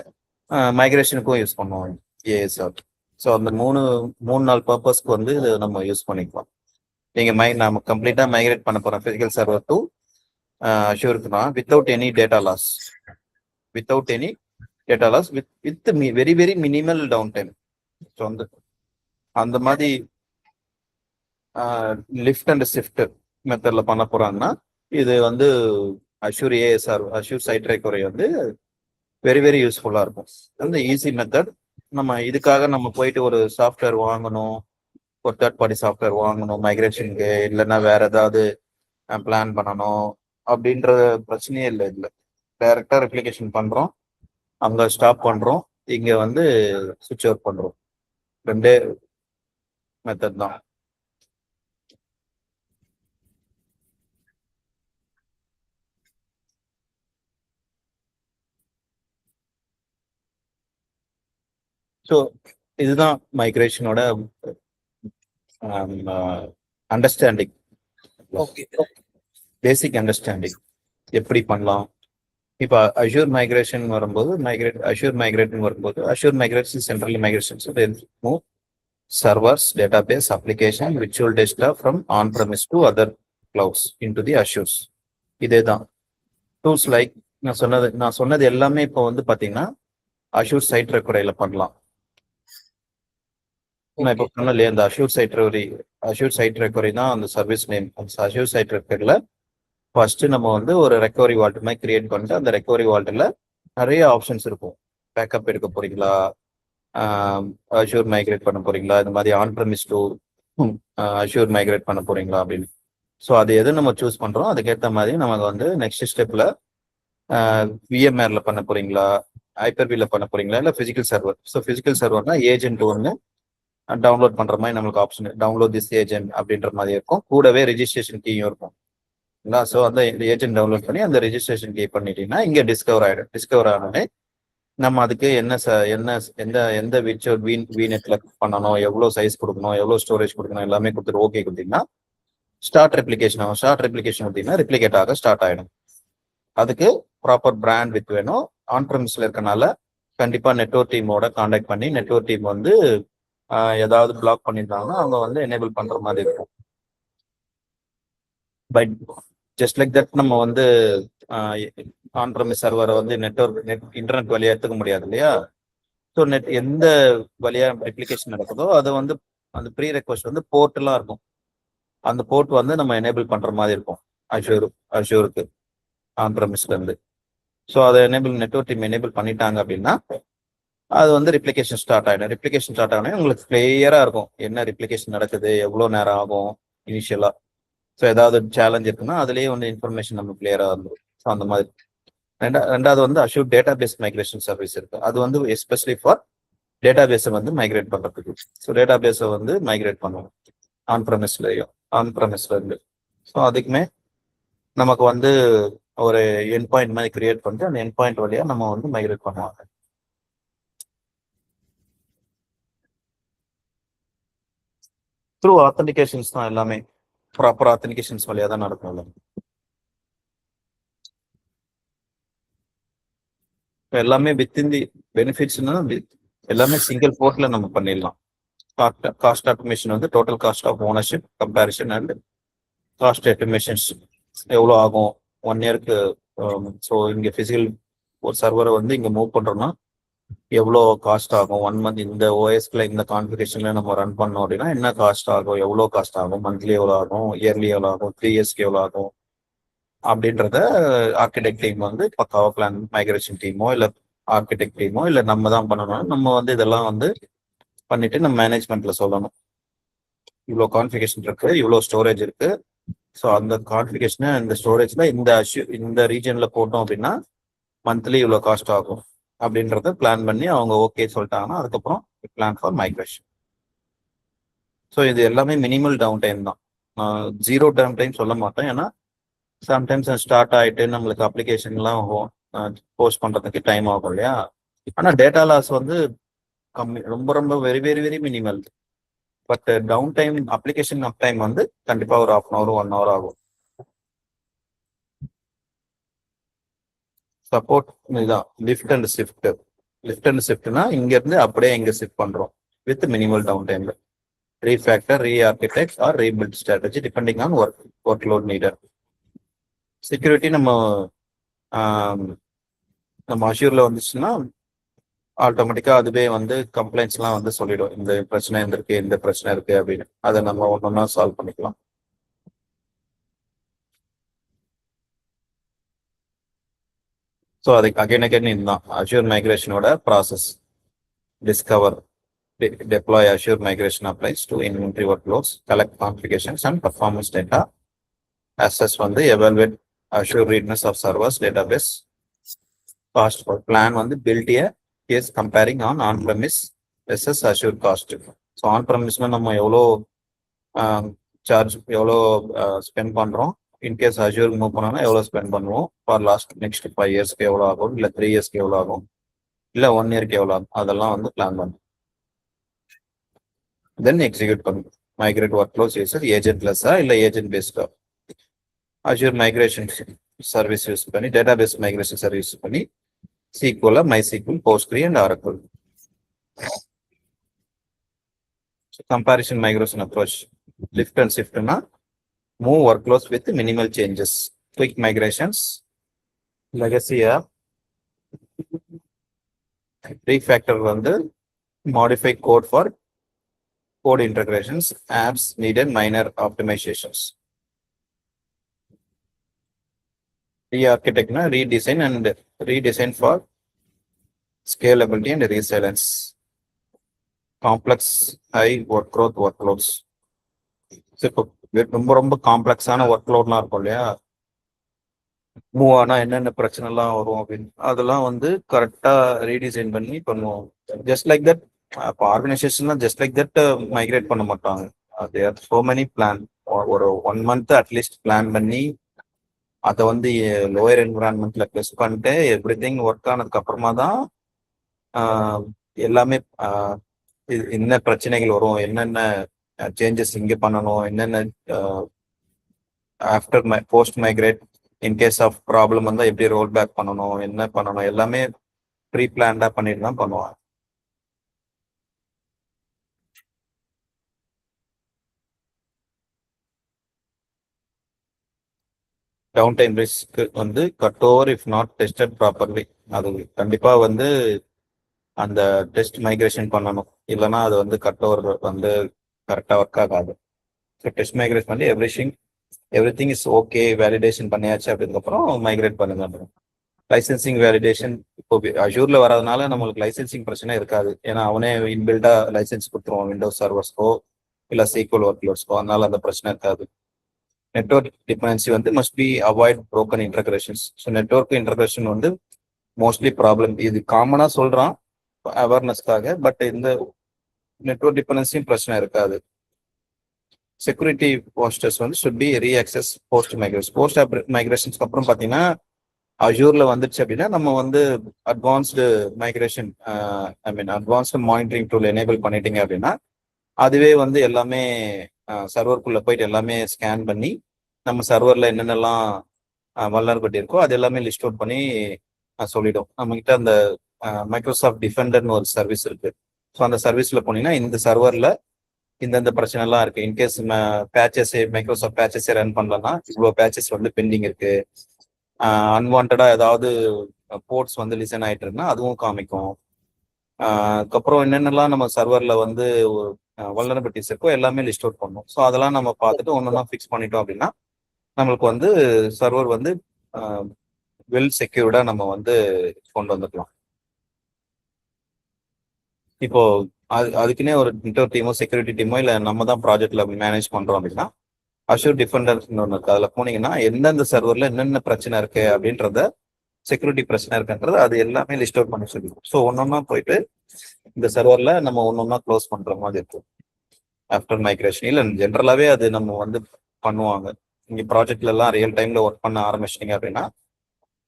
மைக்ரேஷனுக்கும் யூஸ் பண்ணுவாங்க ஏஎஸ்ஆர். ஸோ அந்த மூணு நாலு பர்பஸ்க்கு வந்து இது நம்ம யூஸ் பண்ணிக்கலாம். நீங்கள் நம்ம கம்ப்ளீட்டாக மைக்ரேட் பண்ண போகிறோம் ஃபிசிக்கல் சர்வர் டு அஷ்யூருக்குனா without any data loss with very very minimal downtime. So அந்த மாதிரி லிஃப்ட் அண்ட் ஷிஃப்ட் மெத்தடில் பண்ண போகிறாங்கன்னா இது வந்து Azure ASR Azure site recovery வந்து வெரி வெரி யூஸ்ஃபுல்லாக இருக்கும். அந்த ஈஸி மெத்தட். நம்ம இதுக்காக நம்ம போயிட்டு ஒரு சாஃப்ட்வேர் வாங்கணும், ஒரு தேர்ட் பார்ட்டி சாஃப்ட்வேர் வாங்கணும் மைக்ரேஷனுக்கு, இல்லைன்னா வேற ஏதாவது பிளான் பண்ணணும் அப்படின்ற பிரச்சனையே இல்லை. இதில் டைரக்டாக ரெப்ளிகேஷன் பண்ணுறோம், அங்கே ஸ்டாப் பண்ணுறோம், இங்கே வந்து சுவிட்ச் ஓவர் பண்ணுறோம். 2 மெத்தட் தான். ஸோ இதுதான் மைக்ரேஷனோட அண்டர்ஸ்டாண்டிங், ஓகே பேசிக் அண்டர்ஸ்டாண்டிங் எப்படி பண்ணலாம். இப்போ அஷ்யூர் மைக்ரேஷன் வரும்போது assure migration central migration move servers, database, application, virtual desktop from on-premise to other clouds into the Assures. இதே தான் டூல்ஸ் லைக் நான் சொன்னது எல்லாமே இப்போ வந்து பார்த்தீங்கன்னா அஷ்யூர் சைட் ரெக்கவரியில் பண்ணலாம். நான் இப்போ சொன்னலையே அந்த அஷ்யூர் சைட் ரெக்கவரி தான் அந்த சர்வீஸ் நேம். அந்த அஷ்யூர் சைட் ரெக்கவரியில் ஃபர்ஸ்ட் நம்ம வந்து ஒரு ரெக்கவரி வால்ட் மாதிரி கிரியேட் பண்ணிட்டு அந்த ரெக்கவரி வால்ட்டில் நிறைய ஆப்ஷன்ஸ் இருக்கும். பேக்கப் எடுக்க போறீங்களா, அஷ்யூர் மைக்ரேட் பண்ண போறீங்களா, இந்த மாதிரி on premise to assure migrate பண்ண போறீங்களா அப்படின்னு. ஸோ அது எது நம்ம சூஸ் பண்றோம் அதுக்கேற்ற மாதிரி நமக்கு வந்து நெக்ஸ்ட் ஸ்டெப்ல விஎம்ஆர்ல பண்ண போறீங்களா, ஹைப்பர்வில பண்ண போறீங்களா, இல்லை பிசிக்கல் சர்வர். ஸோ பிசிக்கல் சர்வர்னா ஏஜென்ட் ஒன்று டவுன்லோட் பண்ற மாதிரி நம்மளுக்கு ஆப்ஷன் டவுன்லோட் திஸ் ஏஜென்ட் அப்படின்ற மாதிரி இருக்கும். கூடவே ரெஜிஸ்ட்ரேஷன் கீயும் இருக்கும். ஸோ அந்த ஏஜென்ட் டவுன்லோட் பண்ணி அந்த ரெஜிஸ்ட்ரேஷன் கீ பண்ணிட்டீங்கன்னா இங்கே டிஸ்கவர் ஆகிடும். டிஸ்கவர் ஆனோடனே நம்ம அதுக்கு எந்த விர்ச்சுவல் வீநெட்ல பண்ணணும், எவ்வளோ சைஸ் கொடுக்கணும், எவ்வளோ ஸ்டோரேஜ் கொடுக்கணும் எல்லாமே கொடுத்துட்டு ஓகே கொடுத்தீங்கன்னா ஸ்டார்ட் ரெப்ளிகேஷன் ஆகும். ஸ்டார்ட் ரெப்ளிகேஷன் அப்படின்னா ரெப்ளிகேட் ஆக ஸ்டார்ட் ஆகிடும். அதுக்கு ப்ராப்பர் பிராண்ட் வித் வேணும். ஆன் ப்ரெமிஸ்ல இருக்கனால கண்டிப்பா நெட்வொர்க் டீமோட கான்டாக்ட் பண்ணி நெட்வொர்க் டீம் வந்து ஏதாவது பிளாக் பண்ணியிருந்தாங்கன்னா அவங்க வந்து எனேபிள் பண்ற மாதிரி இருக்கும். பட் ஜஸ்ட் லைக் தட் நம்ம வந்து ஆன் ப்ரெமிஸ் சர்வரை வந்து இன்டர்நெட் வழியா எடுத்துக்க முடியாது இல்லையா. ஸோ எந்த வழியா ரெப்ளிகேஷன் நடக்குதோ அது வந்து அந்த ப்ரீ ரெக்வஸ்ட் வந்து போர்ட்லாம் இருக்கும். அந்த போர்ட் வந்து நம்ம எனேபிள் பண்ற மாதிரி இருக்கும் அஷ்யூருக்கு ஆன் ப்ரெமிஸ்ல இருந்து. ஸோ அதை நெட்வொர்க் டீம் எனேபிள் பண்ணிட்டாங்க அப்படின்னா அது வந்து ரெப்ளிகேஷன் ஸ்டார்ட் ஆகிடும். ரெப்ளிகேஷன் ஸ்டார்ட் ஆகினா உங்களுக்கு கிளியரா இருக்கும் என்ன ரெப்ளிகேஷன் நடக்குது, எவ்வளோ நேரம் ஆகும் இனிஷியலா. ஸோ ஏதாவது சேலஞ்ச் இருக்குன்னா அதுலேயே வந்து இன்ஃபர்மேஷன் நம்ம கிளியரா வந்துடும். ஸோ அந்த மாதிரி ரெண்டாவது வந்து Azure database migration service இருக்கு. அது வந்து எஸ்பெஷலி ஃபார் டேட்டா பேஸை வந்து மைக்ரேட் பண்றதுக்கு. ஸோ டேட்டா பேஸை வந்து மைக்ரேட் பண்ணுவோம் ஆன் ப்ரெமிஸ்ல இருந்து. ஸோ அதுக்குமே நமக்கு வந்து ஒரு என் பாயிண்ட் மாதிரி கிரியேட் பண்ணிட்டு அந்த என் பாயிண்ட் வழியா நம்ம வந்து மைக்ரேட் பண்ணுவாங்க. த்ரூ ஆத்தென்டிகேஷன்ஸ் தான் எல்லாமே ப்ராப்பர் ஆத்தென்டிகேஷன்ஸ் வழியா தான் நடக்கும். எல்லாமே வித்தின் தி பெனிஃபிட்ஸ்னா எல்லாமே சிங்கிள் போர்ட்ல நம்ம பண்ணிடலாம். காஸ்ட் ஆட்டோமேஷன் வந்து total cost of ownership comparison and cost estimations எவ்வளோ ஆகும் 1 இயருக்கு. ஸோ இங்கே ஃபிசிக்கல் ஒரு சர்வரை வந்து இங்கே மூவ் பண்ணுறோம்னா எவ்வளோ காஸ்ட் ஆகும், 1 மந்த் இந்த ஓஎஸ்ல இந்த கான்ஃபிகரேஷன்ல நம்ம ரன் பண்ணோம் அப்படின்னா என்ன காஸ்ட் ஆகும், எவ்வளோ காஸ்ட் ஆகும், மந்த்லி எவ்வளோ ஆகும், இயர்லி எவ்வளோ ஆகும், 3 இயர்ஸ்க்கு எவ்வளோ ஆகும் அப்படின்றத ஆர்கிடெக்ட் டீம் வந்து பக்காவா பிளான், மைக்ரேஷன் டீமோ இல்லை ஆர்கிடெக்ட் டீமோ இல்லை நம்ம தான் பண்ணணும். நம்ம வந்து இதெல்லாம் வந்து பண்ணிட்டு நம்ம மேனேஜ்மெண்ட்ல சொல்லணும். இவ்வளோ கான்ஃபிகேஷன் இருக்கு, இவ்வளோ ஸ்டோரேஜ் இருக்கு. ஸோ அந்த கான்ஃபிகேஷனை இந்த ஸ்டோரேஜ்ல இந்த ரீஜன்ல போட்டோம் அப்படின்னா மந்த்லி இவ்வளோ காஸ்ட் ஆகும் அப்படின்றத பிளான் பண்ணி அவங்க ஓகே சொல்லிட்டாங்கன்னா அதுக்கப்புறம் பிளான் ஃபார் மைக்ரேஷன். ஸோ இது எல்லாமே மினிமல் டவுன் டைம் தான். ஜீரோ டவுன் டைம் சொல்ல மாட்டேன், ஏன்னா சம்டைம்ஸ் ஸ்டார்ட் ஆகிட்டு நம்மளுக்கு அப்ளிகேஷன்லாம் போஸ்ட் பண்ணுறதுக்கு டைம் ஆகும் இல்லையா. ஆனால் டேட்டா லாஸ் வந்து கம்மி, ரொம்ப ரொம்ப very very very minimal. But downtime, application uptime வந்து கண்டிப்பாக ஒரு 1/2 hour 1 hour ஆகும். சப்போர்ட் இதுதான் lift and shift. Lift and ஷிஃப்ட்னா இங்கேருந்து அப்படியே இங்கே ஷிஃப்ட் பண்ணுறோம் வித் மினிமல் டவுன் டைமில். Refactor, rearchitect or rebuild strategy depending on workload need. Security நம்ம அஷ்யூரில் வந்துச்சுன்னா ஆட்டோமேட்டிக்காக அதுவே வந்து கம்ப்ளைண்ட்ஸ்லாம் வந்து சொல்லிடும், இந்த பிரச்சனை இருந்திருக்கு, இந்த பிரச்சனை இருக்கு அப்படின்னு. அதை நம்ம ஒன்றா சால்வ் பண்ணிக்கலாம். ஸோ அதுக்கு அகைன் இதுதான் அஷ்யூர் மைக்ரேஷனோட process. Discover, deploy Azure migration applies to inventory workloads, collect configurations and performance data, assess வந்து evaluate Azure readiness of servers, database, cost for plan வந்து build a case comparing on-premise versus Azure cost. So on-premise நம்ம எவ்வளோ சார்ஜ், எவ்வளோ ஸ்பெண்ட் பண்ணுறோம், இன்கேஸ் அஷ்யூர் மூவ் பண்ணோம்னா எவ்வளோ ஸ்பெண்ட் பண்ணுவோம், ஃபார் நெக்ஸ்ட் 5 yearsக்கு எவ்வளோ ஆகும், இல்லை 3 yearsக்கு எவ்வளோ ஆகும், இல்லை 1 yearக்கு எவ்வளோ ஆகும், அதெல்லாம் வந்து பிளான் பண்ணும். தென் எக்ஸிக்யூட் பண்ணும். மைக்ரேட் ஒர்க்லோட்ஸ் யூஸர் ஏஜென்ட்லெஸ்ஸா இல்லை ஏஜென்ட் பேஸ்டா. அஷ்யூர் மைக்ரேஷன் சர்வீஸ் யூஸ் பண்ணி, டேட்டாபேஸ் மைக்ரேஷன் சர்வீஸ் பண்ணி SQL, MySQL, Postgre and Oracle. So comparison migration approach, lift and shift na move workloads with minimal changes. Quick migrations, legacy app, refactor வந்து modify code for code integrations, apps needed minor optimizations. Re-architect na redesign for scalability and resilience. Complex high workload workloads. இப்போ ரொம்ப ரொம்ப காம்ப்ளெக்ஸான ஒர்க்லோட்லாம் இருக்கும் இல்லையா, மூவ் ஆனா என்னென்ன பிரச்சனைலாம் வரும் அப்படின்னு அதெல்லாம் வந்து கரெக்டாக ரீடிசைன் பண்ணி பண்ணுவோம். Just like that. இப்போ ஆர்கனைசேஷன்லாம் ஜஸ்ட் லைக் தட் மைக்ரேட் பண்ண மாட்டாங்க. தேர் சோ மெனி பிளான். ஒரு 1 month அட்லீஸ்ட் பிளான் பண்ணி அதை வந்து லோயர் என்விரான்மெண்ட்ல டெஸ்ட் பண்ணிட்டு எவ்ரி திங் ஒர்க் ஆனதுக்கு அப்புறமா தான் எல்லாமே என்ன பிரச்சனைகள் வரும், என்னென்ன சேஞ்சஸ் இங்கே பண்ணணும், என்னென்ன after post migrate in case of problem வந்தால் எப்படி ரோல் பேக் பண்ணணும், என்ன பண்ணணும், எல்லாமே ப்ரீ பிளான்டாக பண்ணிட்டு தான் பண்ணுவாங்க. டவுன் டைம் ரிஸ்க் வந்து cut over if not tested properly. அது கண்டிப்பாக வந்து அந்த டெஸ்ட் மைக்ரேஷன் பண்ணணும், இல்லைன்னா அது வந்து கட் ஓவர் வந்து கரெக்டாக ஒர்க் ஆகாது. ஸோ டெஸ்ட் மைக்ரேட் பண்ணி every thing is okay, validation பண்ணியாச்சு அப்படின்றதுக்கப்புறம் மைக்ரேட் பண்ணுங்க. லைசன்சிங் வேலிடேஷன் இப்போ அஷூர்ல வராதனால நம்மளுக்கு லைசன்சிங் பிரச்சனை இருக்காது, ஏன்னா அவனே இன்பில்டா லைசன்ஸ் கொடுத்துருவான் விண்டோஸ் சர்வர்ஸ்க்கோ இல்லை SQL ஒர்க்லோட்ஸ்க்கோ, அதனால அந்த பிரச்சனை இருக்காது. நெட்வொர்க் டிபெண்டன்சி வந்து must be avoid broken interconnections. So network interconnection வந்து மோஸ்ட்லி ப்ராப்ளம். இது காமனாக சொல்கிறான் அவேர்னஸ்க்காக, பட் இந்த நெட்வொர்க் டிபெண்டன்சியும் பிரச்சனை இருக்காது. செக்யூரிட்டி போஸ்டர்ஸ் வந்து should be reassess post migration. Post மைக்ரேஷன்ஸ்க்கு அப்புறம் பார்த்தீங்கன்னா அஷூர்ல வந்துருச்சு அப்படின்னா நம்ம வந்து advanced migration advanced monitoring tool enable பண்ணிட்டீங்க அப்படின்னா அதுவே வந்து எல்லாமே சர்வருக்குள்ள போயிட்டு எல்லாமே ஸ்கேன் பண்ணி நம்ம சர்வர்ல என்னென்னலாம் வல்னரபிலிட்டி இருக்கோ அது எல்லாமே லிஸ்ட் அவுட் பண்ணி சொல்லிடும். நம்மகிட்ட அந்த மைக்ரோசாஃப்ட் டிஃபெண்டர்னு ஒரு சர்வீஸ் இருக்கு. ஸோ அந்த சர்வீஸ்ல போனீங்கன்னா இந்த சர்வர்ல இந்தந்த பிரச்சனை எல்லாம் இருக்கு. இன்கேஸ் பேச்சஸே மைக்ரோசாஃப்ட் பேச்சஸே ரன் பண்ணலன்னா இவ்வளோ பேச்சஸ் வந்து பெண்டிங் இருக்கு, அன்வான்டா ஏதாவது போர்ட்ஸ் வந்து லிசன் ஆயிட்டு இருக்குன்னா அதுவும் காமிக்கும். அதுக்கப்புறம் என்னென்னலாம் நம்ம சர்வர்ல வந்து வல்னரபிலிட்டிஸ் இருக்கோ எல்லாமே லிஸ்ட் அவுட் பண்ணும். ஸோ அதெல்லாம் நம்ம பார்த்துட்டு ஒன்னொன்னா ஃபிக்ஸ் பண்ணிட்டோம் அப்படின்னா நம்மளுக்கு வந்து சர்வர் வந்து வெல் செக்யூர்டா நம்ம வந்து கொண்டு வந்துக்கலாம். இப்போ அதுக்குன்னே ஒரு இன்டர் டீமோ செக்யூரிட்டி டீமோ இல்லை நம்ம தான் ப்ராஜெக்ட்ல மேனேஜ் பண்றோம் அப்படின்னா அஷூர் டிஃபெண்டர்ஸ்னு ஒன்று இருக்கு. அதில் போனீங்கன்னா எந்தெந்த சர்வரில் என்னென்ன பிரச்சனை இருக்கு அப்படின்றத செக்யூரிட்டி பிரச்சனை இருக்குன்றது அது எல்லாமே லிஸ்ட் அவுட் பண்ணி சொல்லிடும். ஸோ ஒன்னொன்னா போயிட்டு இந்த சர்வரில் நம்ம ஒன்னொன்னா க்ளோஸ் பண்ற மாதிரி இருக்கும் ஆஃப்டர் மைக்ரேஷன். இல்லை ஜென்ரலாகவே அது நம்ம வந்து பண்ணுவாங்க. இங்கே ப்ராஜெக்ட்ல எல்லாம் ரியல் டைம்ல ஒர்க் பண்ண ஆரம்பிச்சிட்டிங்க அப்படின்னா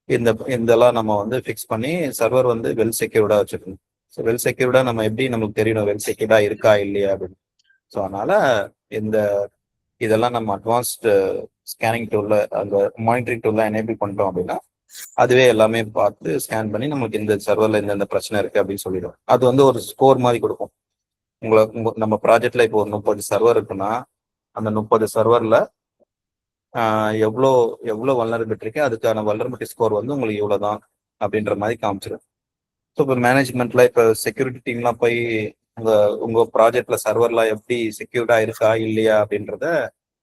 இந்த இதெல்லாம் நம்ம வந்து ஃபிக்ஸ் பண்ணி சர்வர் வந்து வெல் செக்யூர்டா வச்சிருக்கணும். ஸோ வெல் செக்யூர்டா நம்ம எப்படி நமக்கு தெரியணும் வெல் செக்யூர்டா இருக்கா இல்லையா அப்படின்னு. ஸோ அதனால இந்த இதெல்லாம் நம்ம அட்வான்ஸ்டு ஸ்கேனிங் டூல்ல அந்த மானிட்டரிங் டூல்ல எனேபிள் பண்ணிட்டோம் அப்படின்னா அதுவே எல்லாமே பார்த்து ஸ்கேன் பண்ணி நமக்கு இந்த சர்வர்ல இந்த பிரச்சனை இருக்கு அப்படின்னு சொல்லிடும். அது வந்து ஒரு ஸ்கோர் மாதிரி கொடுக்கும். நம்ம ப்ராஜெக்ட்ல இப்போ ஒரு 30 சர்வர் இருக்குன்னா அந்த 30 சர்வர்ல எவ்வளோ எவ்வளோ வல்னரபிலிட்டி இருக்கு அதுக்கான வல்னரபிலிட்டி ஸ்கோர் வந்து உங்களுக்கு இவ்வளவுதான் அப்படின்ற மாதிரி காமிச்சிடும். ஸோ இப்போ மேனேஜ்மெண்ட்ல இப்போ செக்யூரிட்டி டீம்லாம் போய் உங்க உங்க ப்ராஜெக்ட்ல சர்வர்லாம் எப்படி செக்யூர்டா இருக்கா இல்லையா அப்படின்றத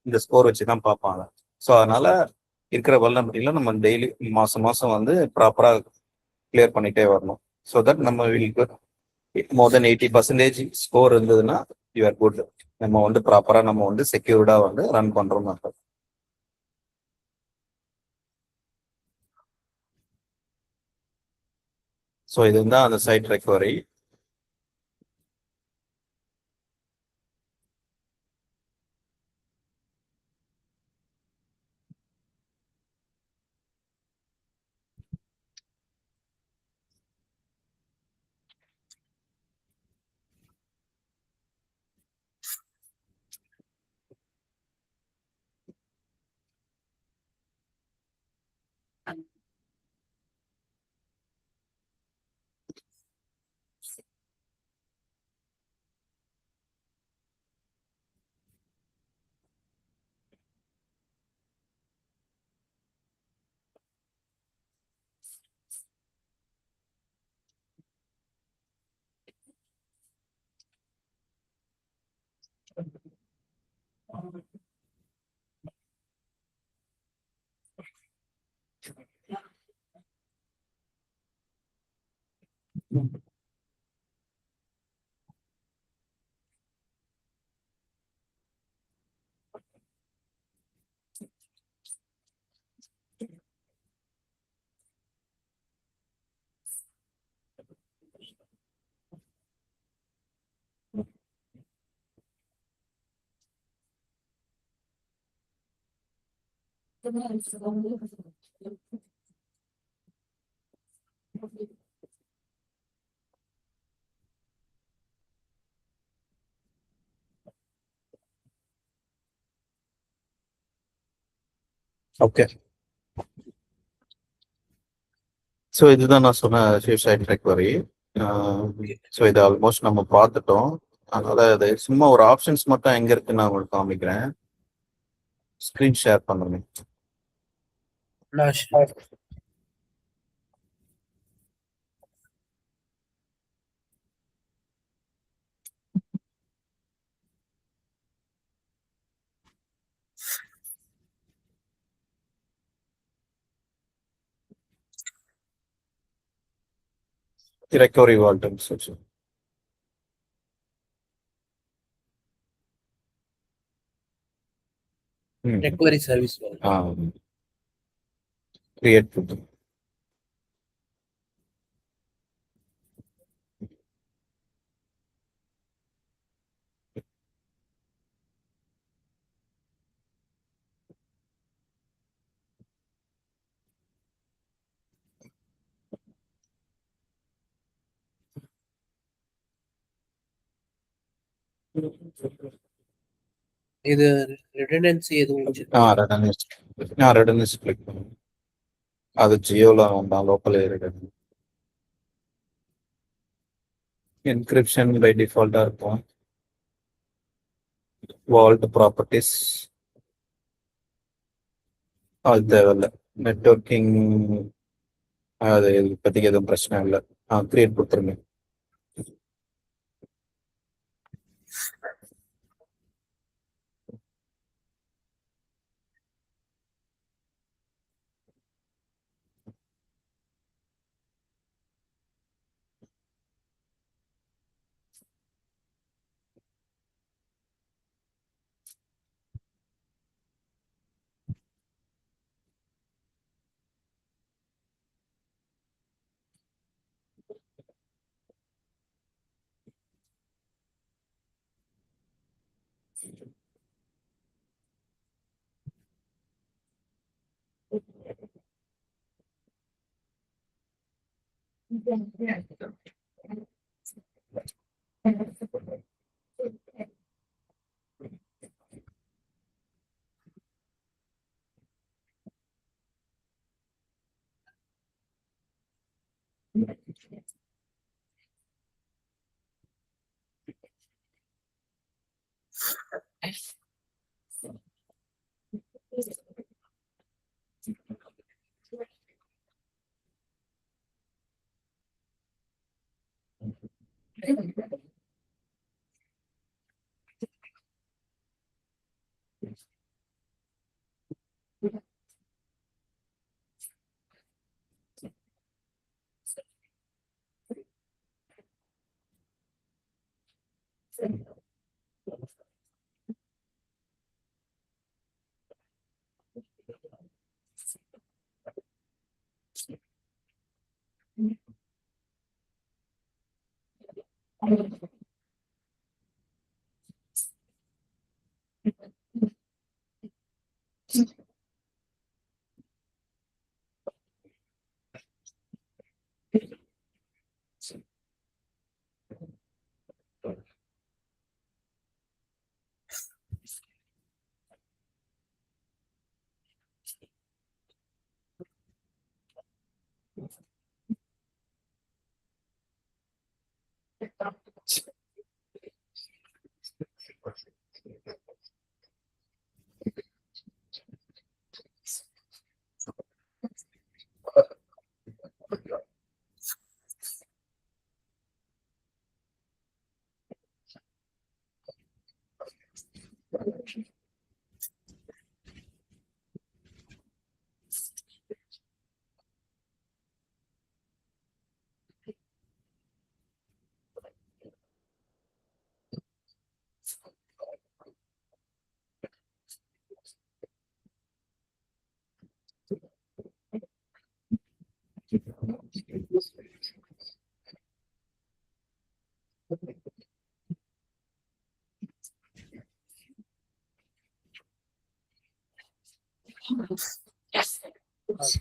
இந்த ஸ்கோர் வச்சு தான் பார்ப்பாங்க. ஸோ அதனால இருக்கிற வல்னரபிலிட்டில நம்ம டெய்லி மாசம் மாசம் வந்து ப்ராப்பரா கிளியர் பண்ணிட்டே வரணும். ஸோ தட் நம்ம மோர் தென் 80% ஸ்கோர் இருந்ததுன்னா யூ ஆர் குட். நம்ம வந்து ப்ராப்பரா நம்ம வந்து செக்யூர்டா வந்து ரன் பண்றோம் அர்த்தம். ஸோ இதுதான் அந்த சைட் ரெக்கவரி. ஓகே. ஸோ இதுதான் நான் சொன்ன சைட் ரெக்கவரி. ஸோ இது ஆல்மோஸ்ட் நம்ம பார்த்துட்டோம். அதனால அது சும்மா ஒரு ஆப்ஷன்ஸ் மட்டும் எங்க இருக்குன்னு நான் உங்களுக்கு காமிக்கிறேன். ஸ்க்ரீன் ஷேர் பண்ணுங்க. Recovery Walton section. Recovery service create பண்ணுங்க. இது ரிடண்டன்சி எதுவும் ரெடன்டன்சி கிளிக் பண்ணுங்க. அது ஜியோல வந்தா லோக்கல் ஏரியா என்கிரிப்ஷன் பை டிஃபால்ட்டா இருக்கும். வால்ட் ப்ராப்பர்ட்டிஸ் அது தேவையில்ல. நெட்வொர்க்கிங் அது இப்போதைக்கு எதுவும் பிரச்சனை இல்லை. கிரியேட் கொடுத்துருங்க.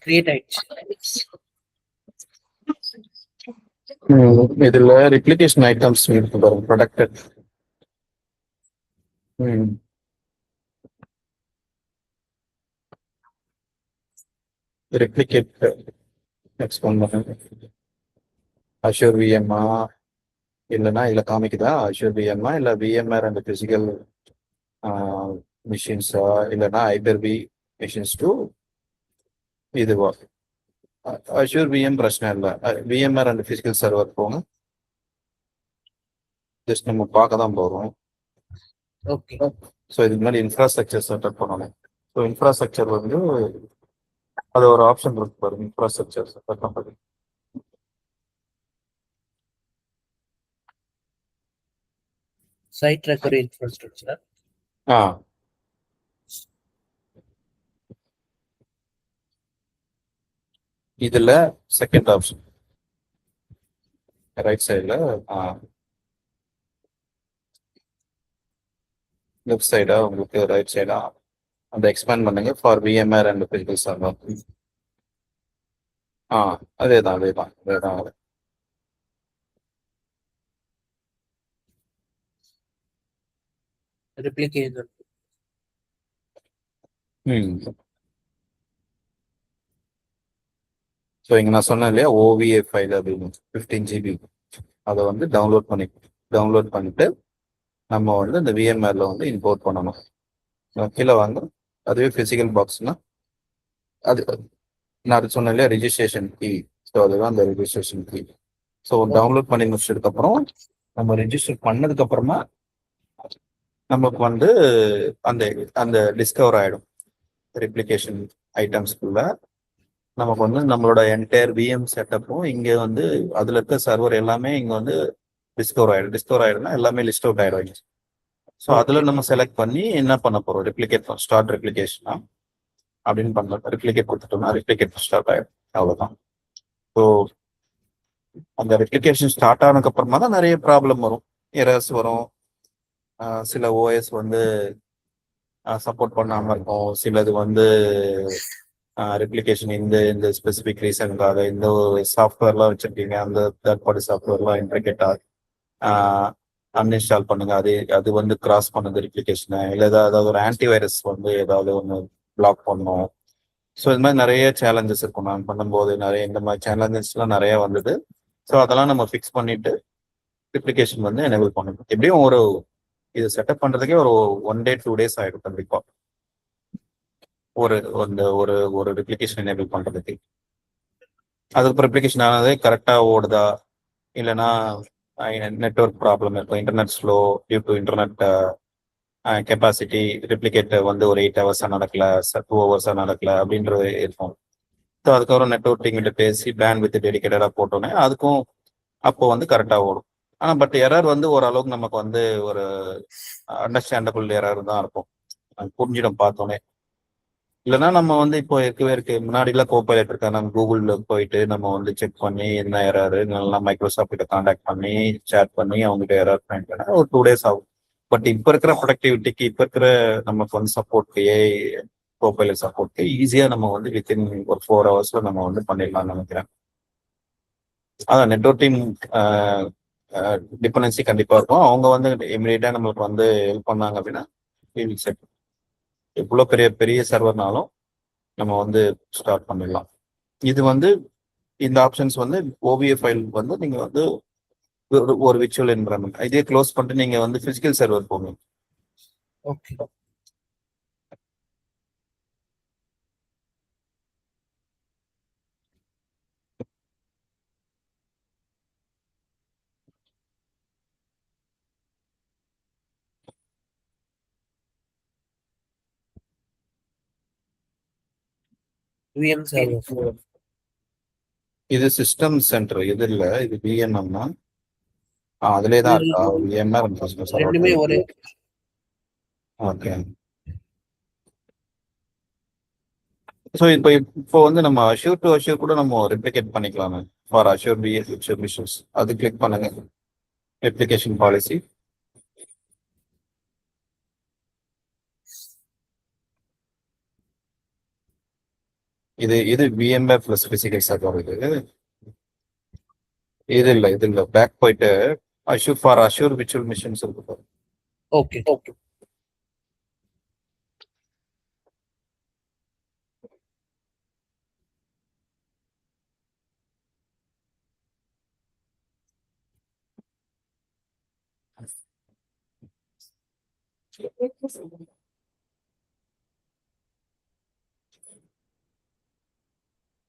கிரியேட் ஆயிடுச்சு. இதுல ரிப்ளிகேஷன் ஐட்டம்ஸ் இருக்கு பாருங்க, ப்ரொடக்டட். ரெப்ளிகேட் எக்ஸ்போன் பண்ணுங்க. அஷூர் விஎம்ஆ இல்லைன்னா இதுல காமிக்குதா அஷூர் விஎம்ஆ இல்ல விஎம்ஆர் அண்ட் பிசிக்கல் மிஷின்ஸா இல்லைன்னா ஐபர்பி மிஷின்ஸ் டு இதுவா? அஷூர் விஎம் பிரச்சனை இல்லை, விஎம்ஆர் அண்ட் பிசிக்கல் சர்வர் போங்க. ஜஸ்ட் நம்ம பார்க்க தான் போகிறோம். ஓகே. ஸோ இதுக்கு முன்னாடி இன்ஃப்ராஸ்ட்ரக்சர் செட்டப் பண்ணணும். ஸோ இன்ஃப்ராஸ்ட்ரக்சர் வந்து அது ஒரு ஆப்ஷன் இருக்கு பாருங்க, இன்ஃப்ராஸ்ட்ரக்சர் செட்டப் பண்ணுறது. Site recovery infrastructure. இதுல செகண்ட் ஆப்ஷன் ரைட் சைடுல, லெஃப்ட் சைடா உங்களுக்கு ரைட் சைடா அந்த எக்ஸ்பேண்ட் பண்ணுங்க for VMware and physical server. அதேதான் அதேதான் அதேதான். ரெப்ளிகேஷன். ஸோ இங்கே நான் சொன்னேன் இல்லையா, ஓவிஏ ஃபைல் அப்படின்னு 15 GB, அதை வந்து டவுன்லோட் பண்ணிட்டு நம்ம வந்து இந்த விஎம்ஆர்ல வந்து இம்போர்ட் பண்ணணும். கீழே வாங்க. அதுவே ஃபிசிக்கல் பாக்ஸ்னா அது நான் அது சொன்னேன் இல்லையா, ரிஜிஸ்ட்ரேஷன் கீ. ஸோ அதுதான் அந்த ரிஜிஸ்ட்ரேஷன் கீ. ஸோ டவுன்லோட் பண்ணி முடிச்சதுக்கப்புறம் நம்ம ரெஜிஸ்டர் பண்ணதுக்கு அப்புறமா நமக்கு வந்து அந்த அந்த டிஸ்கவர் ஆகிடும் ரெப்ளிகேஷன் ஐட்டம்ஸ்குள்ள. நமக்கு வந்து நம்மளோட என்டையர் விஎம் செட்டப்பும் இங்கே வந்து அதில் இருக்க சர்வர் எல்லாமே இங்கே வந்து டிஸ்கவர் ஆகிடும்னா எல்லாமே லிஸ்ட் அவுட் ஆகிடும். ஸோ அதில் நம்ம செலக்ட் பண்ணி என்ன பண்ண போகிறோம், ரெப்ளிகேட் ஸ்டார்ட் ரெப்ளிகேஷனா அப்படின்னு பண்ணலாம். ரெப்ளிகேட் கொடுத்துட்டோம்னா ரெப்ளிகேட் ஸ்டார்ட் ஆகிடும், அவ்வளோதான். ஸோ அந்த ரெப்ளிகேஷன் ஸ்டார்ட் ஆனதுக்கு அப்புறமா தான் நிறைய ப்ராப்ளம் வரும், எரர்ஸ் வரும். சில ஓஎஸ் வந்து சப்போர்ட் பண்ணாமல் இருக்கும், சிலது வந்து ரெப்ளிகேஷன் இந்த ஸ்பெசிஃபிக் ரீசனுக்காக இந்த சாஃப்ட்வேர்லாம் வச்சிருக்கீங்க, அந்த தேர்ட் பார்ட்டி சாஃப்ட்வேர்லாம் இன்ட்ரிகேட்டா அன்இன்ஸ்டால் பண்ணுங்க. அது வந்து கிராஸ் பண்ணுது ரெப்ளிகேஷனை, இல்லை ஏதாவது ஒரு ஆன்டிவைரஸ் வந்து ஏதாவது ஒன்று பிளாக் பண்ணும். ஸோ இது மாதிரி நிறைய சேலஞ்சஸ் இருக்கும். நான் பண்ணும்போது நிறைய இந்த மாதிரி சேலஞ்சஸ்லாம் நிறைய வந்தது. ஸோ அதெல்லாம் நம்ம ஃபிக்ஸ் பண்ணிட்டு ரெப்ளிகேஷன் வந்து எனேபிள் பண்ணணும். எப்படியும் இது செட்டப் பண்றதுக்கே ஒரு 1 day 2 days ஆயிடும் கண்டிப்பா. ஒரு ஒரு ஒரு ரெப்ளிகேஷன் எனேபிள் பண்றதுக்கு. அதுக்கப்புறம் ரெப்ளிகேஷன் ஆனது கரெக்டா ஓடுதா, இல்லைன்னா நெட்ஒர்க் ப்ராப்ளம் இருக்கும், internet slow due to internet capacity, replicate வந்து ஒரு 8 hours நடக்கல, 2 hours நடக்கல அப்படின்றது இருக்கும். ஸோ அதுக்கப்புறம் நெட்ஒர்க் டீம்கிட்ட பேசி பேண்ட் வித் டெடிக்கேட்டடாக போட்டோன்னே அதுக்கும் அப்போ வந்து கரெக்டாக ஓடும். ஆனால் பட் எரர் வந்து ஓரளவுக்கு நமக்கு வந்து ஒரு அண்டர்ஸ்டாண்டபிள் எரர் தான் இருக்கும், புரிஞ்சிடும் பார்த்தோன்னே. இல்லைன்னா நம்ம வந்து இப்போ இருக்கு முன்னாடிலாம் கோபைலட் இருக்கா, நம்ம கூகுளில் போயிட்டு நம்ம வந்து செக் பண்ணி என்ன எரரு, நல்லா மைக்ரோசாஃப்ட் கிட்ட கான்டாக்ட் பண்ணி சேட் பண்ணி அவங்ககிட்ட எரர் ஃபைண்ட் பண்ண ஒரு 2 days ஆகும். பட் இப்போ இருக்கிற ப்ரொடக்டிவிட்டிக்கு, இப்போ இருக்கிற நமக்கு வந்து சப்போர்ட்க்கு, கோபைலட் சப்போர்ட்க்கு ஈஸியாக நம்ம வந்து வித்தின் ஒரு 4 hours நம்ம வந்து பண்ணிடலாம்னு நினைக்கிறேன். அதான் நெட்வொர்க் டீம் டிபெண்டன்சி கண்டிப்பாக இருக்கும். அவங்க வந்து இமீடியட்டாக நம்மளுக்கு வந்து ஹெல்ப் பண்ணாங்க அப்படின்னா செட். எவ்வளோ பெரிய பெரிய சர்வர்னாலும் நம்ம வந்து ஸ்டார்ட் பண்ணிடலாம். இது வந்து இந்த ஆப்ஷன்ஸ் வந்து ஓவிய ஃபைல் வந்து நீங்கள் வந்து ஒரு விர்ச்சுவல் என்விரான்மெண்ட் இதே க்ளோஸ் பண்ணிட்டு நீங்கள் வந்து ஃபிசிக்கல் சர்வர் போங்க. ஓகே. VM server. இது சிஸ்டம் சென்டர், இது இல்ல, இது விஎன்எம்னா அதுலேயே தான் இருக்கா விஎம்ஆர் ரெண்டுமே ஒரே. ஓகே. ஸோ இப்போ வந்து நம்ம அஷ்யூர் டு அஷ்யூர் கூட நம்ம ரெப்ளிகேட் பண்ணிக்கலாமே for Azure PS Azure machines. அது கிளிக் பண்ணுங்க, ரெப்ளிகேஷன் பாலிசி. இது விஎம்ஆர் பிளஸ் பிசிக்கல் சர்வர். இது இல்ல பேக் போயிட்டு Azure for Azure virtual machines இருக்கு. ஓகே.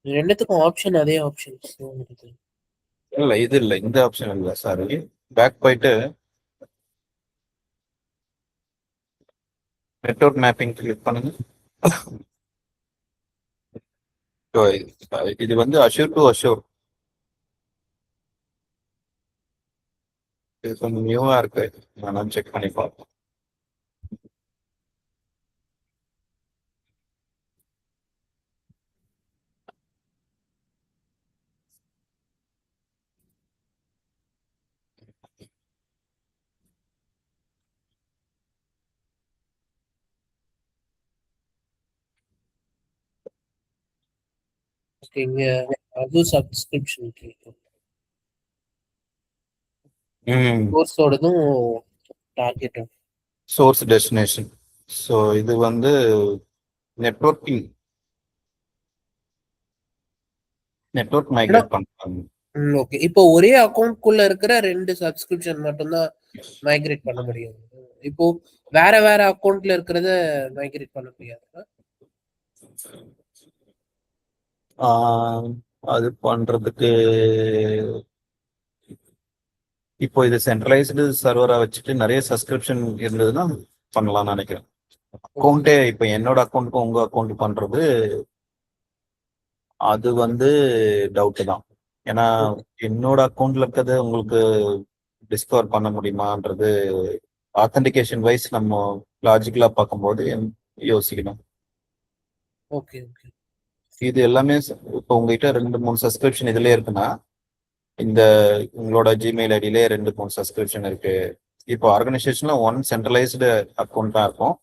ரெண்டுத்துக்கும் ஆப்ஷன் அதே ஆப்ஷன் இல்ல, இது இல்ல, இந்த ஆப்ஷன் இல்ல, சாரி. பேக் போயிட்டு நெட்வொர்க் மேப்பிங் கிளிக் பண்ணுங்க. இது வந்து அஷ்யூர் டு அஷ்யூர். இது கொஞ்சம் நியூவா இருக்கு, நான் செக் பண்ணி பார்ப்போம். இங்க அது சப்ஸ்கிரிப்ஷன் கேக்கும். கோர்ஸோடதும் டார்கெட்டும் சோர்ஸ் டெஸ்டினேஷன். ஸோ இது வந்து நெட்வொர்க்கிங், நெட்வொர்க் மைக்ரேட் பண்றாங்க. ஓகே. இப்போ ஒரே அக்கவுண்ட்குள்ள இருக்கிற 2 சப்ஸ்கிரிப்ஷன் மட்டும்தான் மைக்ரேட் பண்ண முடியும். இப்போ வேற வேற அக்கவுண்ட்ல இருக்கிறத மைக்ரேட் பண்ண முடியாது. அது பண்றதுக்கு இப்போ இது சென்ட்ரலைஸ்டு சர்வரா வச்சுட்டு நிறைய சப்ஸ்கிரிப்ஷன் இருந்ததுன்னா பண்ணலாம்னு நினைக்கிறேன். அக்கௌண்ட்டே இப்போ என்னோட அக்கௌண்ட்டுக்கும் உங்க அக்கௌண்ட் பண்றது அது வந்து டவுட் தான். ஏன்னா என்னோட அக்கௌண்ட்ல இருக்கிறது உங்களுக்கு டிஸ்கவர் பண்ண முடியுமான்றது ஆத்தென்டிகேஷன் வைஸ் நம்ம லாஜிக்கலா பார்க்கும்போது யோசிக்கணும். ஓகே. இது எல்லாமே இப்போ உங்ககிட்ட 2-3 சப்ஸ்கிரிப்ஷன் இதுல இருக்குன்னா, இந்த உங்களோட ஜிமெயில் ஐடியிலே 2-3 சப்ஸ்கிரிப்ஷன் இருக்கு. இப்போ ஆர்கனைசேஷன்ல 1 சென்ட்ரலைஸ்டு அக்கௌண்ட் தான் இருக்கும்,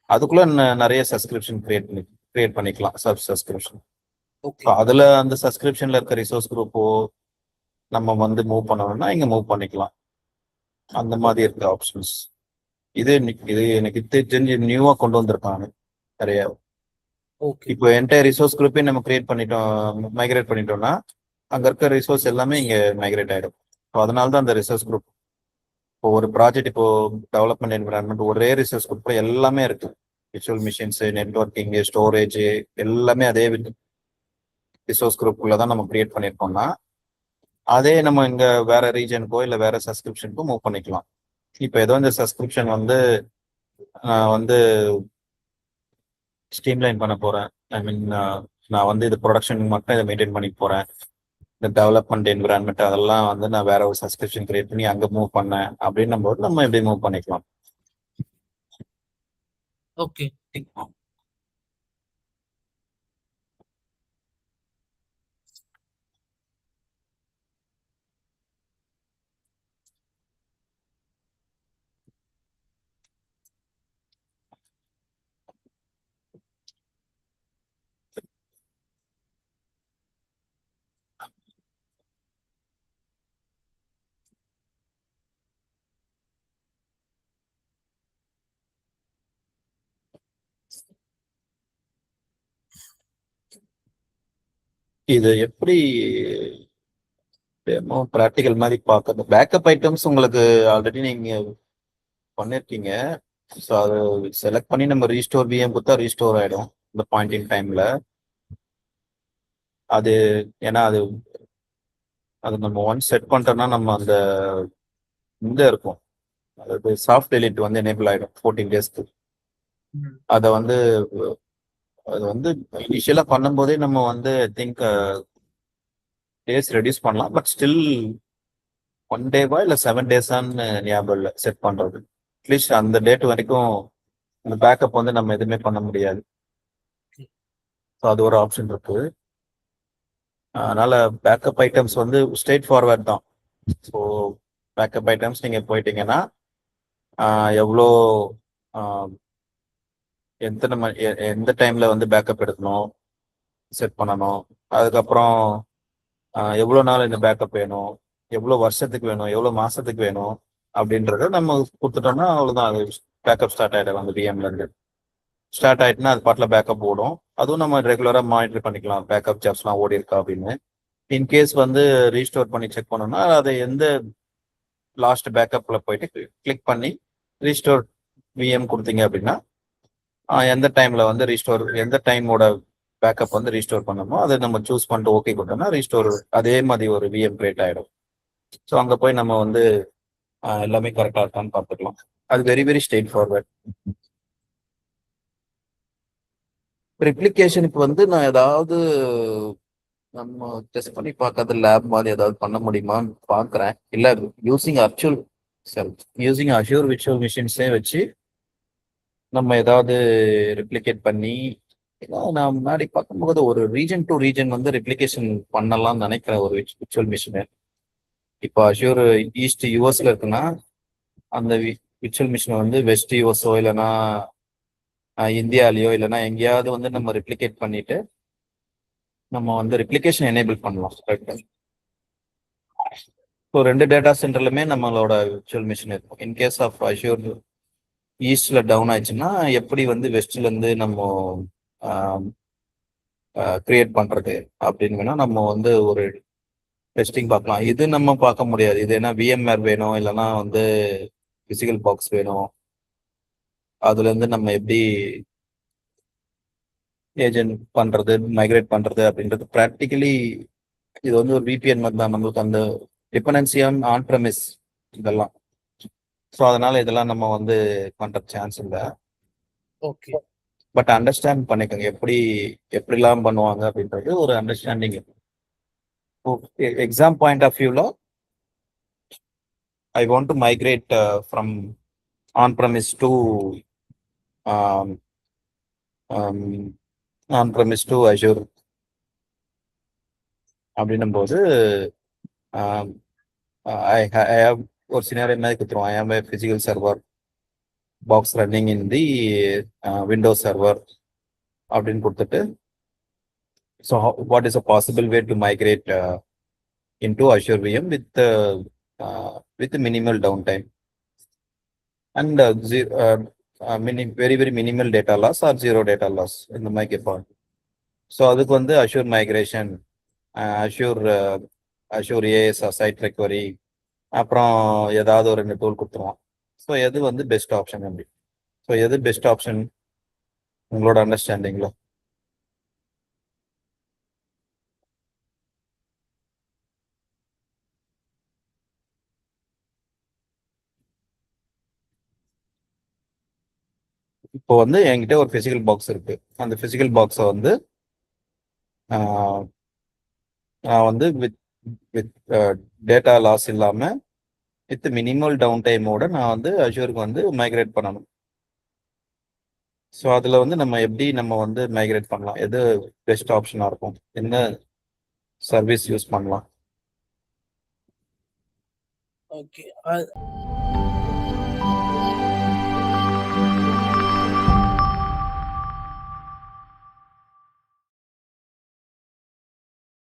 அதுக்குள்ள நிறைய சப்ஸ்கிரிப்ஷன் கிரியேட் கிரியேட் பண்ணிக்கலாம் சப்ஸ்கிரிப்ஷன். ஓகே அதுல அந்த சப்ஸ்கிரிப்ஷன்ல இருக்க ரிசோர்ஸ் குரூப்போ நம்ம வந்து மூவ் பண்ணணும்னா இங்க மூவ் பண்ணிக்கலாம். அந்த மாதிரி இருக்க ஆப்ஷன்ஸ். இது எனக்கு தெரிஞ்சு நியூவா கொண்டு வந்திருக்காங்க நிறைய. ஓகே இப்போ என்டையர் ரிசோர்ஸ் குரூப்பே நம்ம கிரியேட் பண்ணிட்டோம், மைக்ரேட் பண்ணிட்டோம்னா அங்க இருக்க ரிசோர்ஸ் எல்லாமே இங்க மைக்ரேட் ஆயிடும். ஸோ அதனால தான் அந்த ரிசோர்ஸ் குரூப் இப்போ ஒரு ப்ராஜெக்ட் இப்போ டெவலப்மெண்ட் என்விரான்மெண்ட் ஒரே ரிசோர்ஸ் குரூப்ல எல்லாமே இருக்கு. விர்ச்சுவல் மிஷின்ஸ், நெட்வொர்க்கிங், ஸ்டோரேஜ் எல்லாமே அதே ரிசோர்ஸ் குரூப்புக்குள்ள தான் நம்ம கிரியேட் பண்ணியிருக்கோம்னா அதே நம்ம இங்க வேற ரீஜனுக்கோ இல்லை வேற சப்ஸ்கிரிப்ஷனுக்கோ மூவ் பண்ணிக்கலாம். இப்போ ஏதோ இந்த சப்ஸ்கிரிப்ஷன் வந்து நான் வந்து ஸ்ட்ரீம்லைன் பண்ண போறேன். ஐ மீன் நான் வந்து இது ப்ரொடக்ஷன் மட்டும் இதை மெயின்டைன் பண்ணி போறேன். இந்த டெவலப்மெண்ட் என்விரான்மெண்ட் அதெல்லாம் வந்து நான் வேற ஒரு சப்ஸ்கிரிப்ஷன் கிரியேட் பண்ணி அங்கே மூவ் பண்ணேன் அப்படின்னும் போது நம்ம எப்படி மூவ் பண்ணிக்கலாம். ஓகே இது எப்படி ப்ராக்டிக்கல் மாதிரி பார்க்கறது. பேக்கப் ஐட்டம்ஸ் உங்களுக்கு ஆல்ரெடி நீங்க பண்ணிருக்கீங்க. ஸோ அதை செலக்ட் பண்ணி நம்ம ரீஸ்டோர் விஎம் கொடுத்தா ரீஸ்டோர் ஆயிடும் இந்த பாயிண்ட் இன் டைம்ல. அது ஏன்னா அது அது நம்ம ஒன்ஸ் செட் பண்ணிட்டோம்னா நம்ம அந்த இந்த இருக்கும், அதாவது சாஃப்ட் டெலிட் வந்து எனேபிள் ஆயிடும் 14 டேஸ்க்கு. அதை வந்து அது வந்து இனிஷியலாக பண்ணும்போதே நம்ம வந்து ஐ திங்க் டேஸ் ரெடியூஸ் பண்ணலாம். பட் ஸ்டில் 1 டேவா இல்லை 7 டேஸான்னு ஞாபகம் இல்லை செட் பண்ணுறது. அட்லீஸ்ட் அந்த டேட் வரைக்கும் அந்த பேக்கப் வந்து நம்ம எதுவுமே பண்ண முடியாது. ஸோ அது ஒரு ஆப்ஷன் இருக்கு. அதனால பேக்கப் ஐட்டம்ஸ் வந்து ஸ்ட்ரெயிட் ஃபார்வர்ட் தான். ஸோ பேக்கப் ஐட்டம்ஸ் நீங்கள் போயிட்டீங்கன்னா எவ்வளோ எந்த டைம்ல வந்து பேக்கப் எடுக்கணும் செட் பண்ணணும். அதுக்கப்புறம் எவ்வளோ நாள் இந்த பேக்கப் வேணும், எவ்வளோ வருஷத்துக்கு வேணும், எவ்வளோ மாசத்துக்கு வேணும் அப்படின்றத நம்ம கொடுத்துட்டோம்னா அவ்வளோதான். அது பேக்கப் ஸ்டார்ட் ஆகிடும். அந்த விஎம்ல இருந்து ஸ்டார்ட் ஆயிட்டுனா அது பாட்டில் பேக்கப் ஓடும். அதுவும் நம்ம ரெகுலராக மானிட்டர் பண்ணிக்கலாம் பேக்கப் ஜாப்ஸ்லாம் ஓடி இருக்கா அப்படின்னு. இன்கேஸ் வந்து ரீஸ்டோர் பண்ணி செக் பண்ணோம்னா அதை எந்த லாஸ்ட் பேக்கப்ல போயிட்டு கிளிக் பண்ணி ரீஸ்டோர் விஎம் கொடுத்தீங்க அப்படின்னா எந்த டைம்ல வந்து ரீஸ்டோர், எந்த டைமோட பேக்கப் வந்து ரீஸ்டோர் பண்ணணுமோ அதை நம்ம சூஸ் பண்ணிட்டு ஓகே கொடுத்தோம்னா ரீஸ்டோர் அதே மாதிரி ஒரு விஎம் கிரியேட் ஆகிடும். ஸோ அங்கே போய் நம்ம வந்து எல்லாமே கரெக்டாக இருக்கான்னு பார்த்துக்கலாம். அது வெரி வெரி ஸ்ட்ரெயிட் ஃபார்வர்ட். ரிப்ளிகேஷனுக்கு வந்து நான் ஏதாவது நம்ம டெஸ்ட் பண்ணி பார்க்காத லேப் மாதிரி ஏதாவது பண்ண முடியுமான்னு பார்க்குறேன். இல்லை யூசிங் அஷ்யூர் விர்ச்சுவல் மிஷின்ஸே வச்சு நம்ம ஏதாவது ரெப்ளிகேட் பண்ணி, நான் முன்னாடி பார்க்கும்போது ஒரு ரீஜன் டு ரீஜன் வந்து ரெப்ளிகேஷன் பண்ணலாம்னு நினைக்கிறேன் ஒரு விர்ச்சுவல் மிஷினை. இப்போ அஷ்யூர் ஈஸ்ட் யூஎஸ்ல இருக்குன்னா அந்த விர்ச்சுவல் மிஷினை வந்து வெஸ்ட் யூஎஸ்ஓ இல்லைன்னா இந்தியாலேயோ இல்லைன்னா எங்கேயாவது வந்து நம்ம ரெப்ளிகேட் பண்ணிட்டு நம்ம வந்து ரெப்ளிகேஷன் எனேபிள் பண்ணலாம். ஸோ 2 டேட்டா சென்டர்லுமே நம்மளோட விர்ச்சுவல் மிஷின் இருக்கும். இன்கேஸ் ஆஃப் அஷ்யூர் ஈஸ்ட்ல டவுன் ஆயிடுச்சுன்னா எப்படி வந்து வெஸ்ட்ல இருந்து நம்ம கிரியேட் பண்றது அப்படின்னு வேணா நம்ம வந்து ஒரு டெஸ்டிங் பார்க்கலாம். இது நம்ம பார்க்க முடியாது. இது என்ன விஎம்ஆர் வேணும் இல்லைன்னா வந்து பிசிக்கல் பாக்ஸ் வேணும், அதுல இருந்து நம்ம எப்படி ஏஜென்ட் பண்றது மைக்ரேட் பண்றது அப்படின்றது ப்ராக்டிக்கலி இது வந்து ஒரு விபிஎன் மாதிரி தான். நம்மளுக்கு அந்த டிபெண்டன்சியான் ஆன் ப்ரெமிஸ் இதெல்லாம். ஸோ அதனால இதெல்லாம் நம்ம வந்து பண்ற சான்ஸ் இல்லை. ஓகே பட் அண்டர்ஸ்டாண்ட் பண்ணிக்கோங்க எப்படிலாம் பண்ணுவாங்க அப்படின்றது ஒரு அண்டர்ஸ்டாண்டிங். எக்ஸாம் பாயிண்ட் ஆஃப் வியூல I want to migrate from on-premise to on-premise to Azure. அப்படின்னும் போது I have ஒரு சினாரியோ மாதிரி கொடுத்துருவோம். I have a physical server box running in the Windows server. அப்படின்னு கொடுத்துட்டு so what is a possible way to migrate into Azure VM with minimal downtime and very very minimal data loss or zero data loss இந்த மாதிரி கேட்பாங்க. ஸோ அதுக்கு வந்து Azure migration, Azure AS site recovery, அப்புறம் ஏதாவது ஒரு 2 டூல் கொடுத்துருவான். ஸோ எது வந்து பெஸ்ட் ஆப்ஷன் அப்படி. ஸோ எது பெஸ்ட் ஆப்ஷன் உங்களோட அண்டர்ஸ்டாண்டிங்ல? இப்போ வந்து என்கிட்ட ஒரு பிசிக்கல் பாக்ஸ் இருக்கு. அந்த பிசிக்கல் பாக்ஸை வந்து நான் வந்து வித் டேட்டா லாஸ் இல்லாம வித் மினிமல் டவுன் டைமோட நான் வந்து அஷூருக்கு வந்து மைக்ரேட் பண்ணணும். ஸோ அதில் வந்து நம்ம வந்து மைக்ரேட் பண்ணலாம், எது பெஸ்ட் ஆப்ஷனாக இருக்கும், என்ன சர்வீஸ் யூஸ் பண்ணலாம்? ஓகே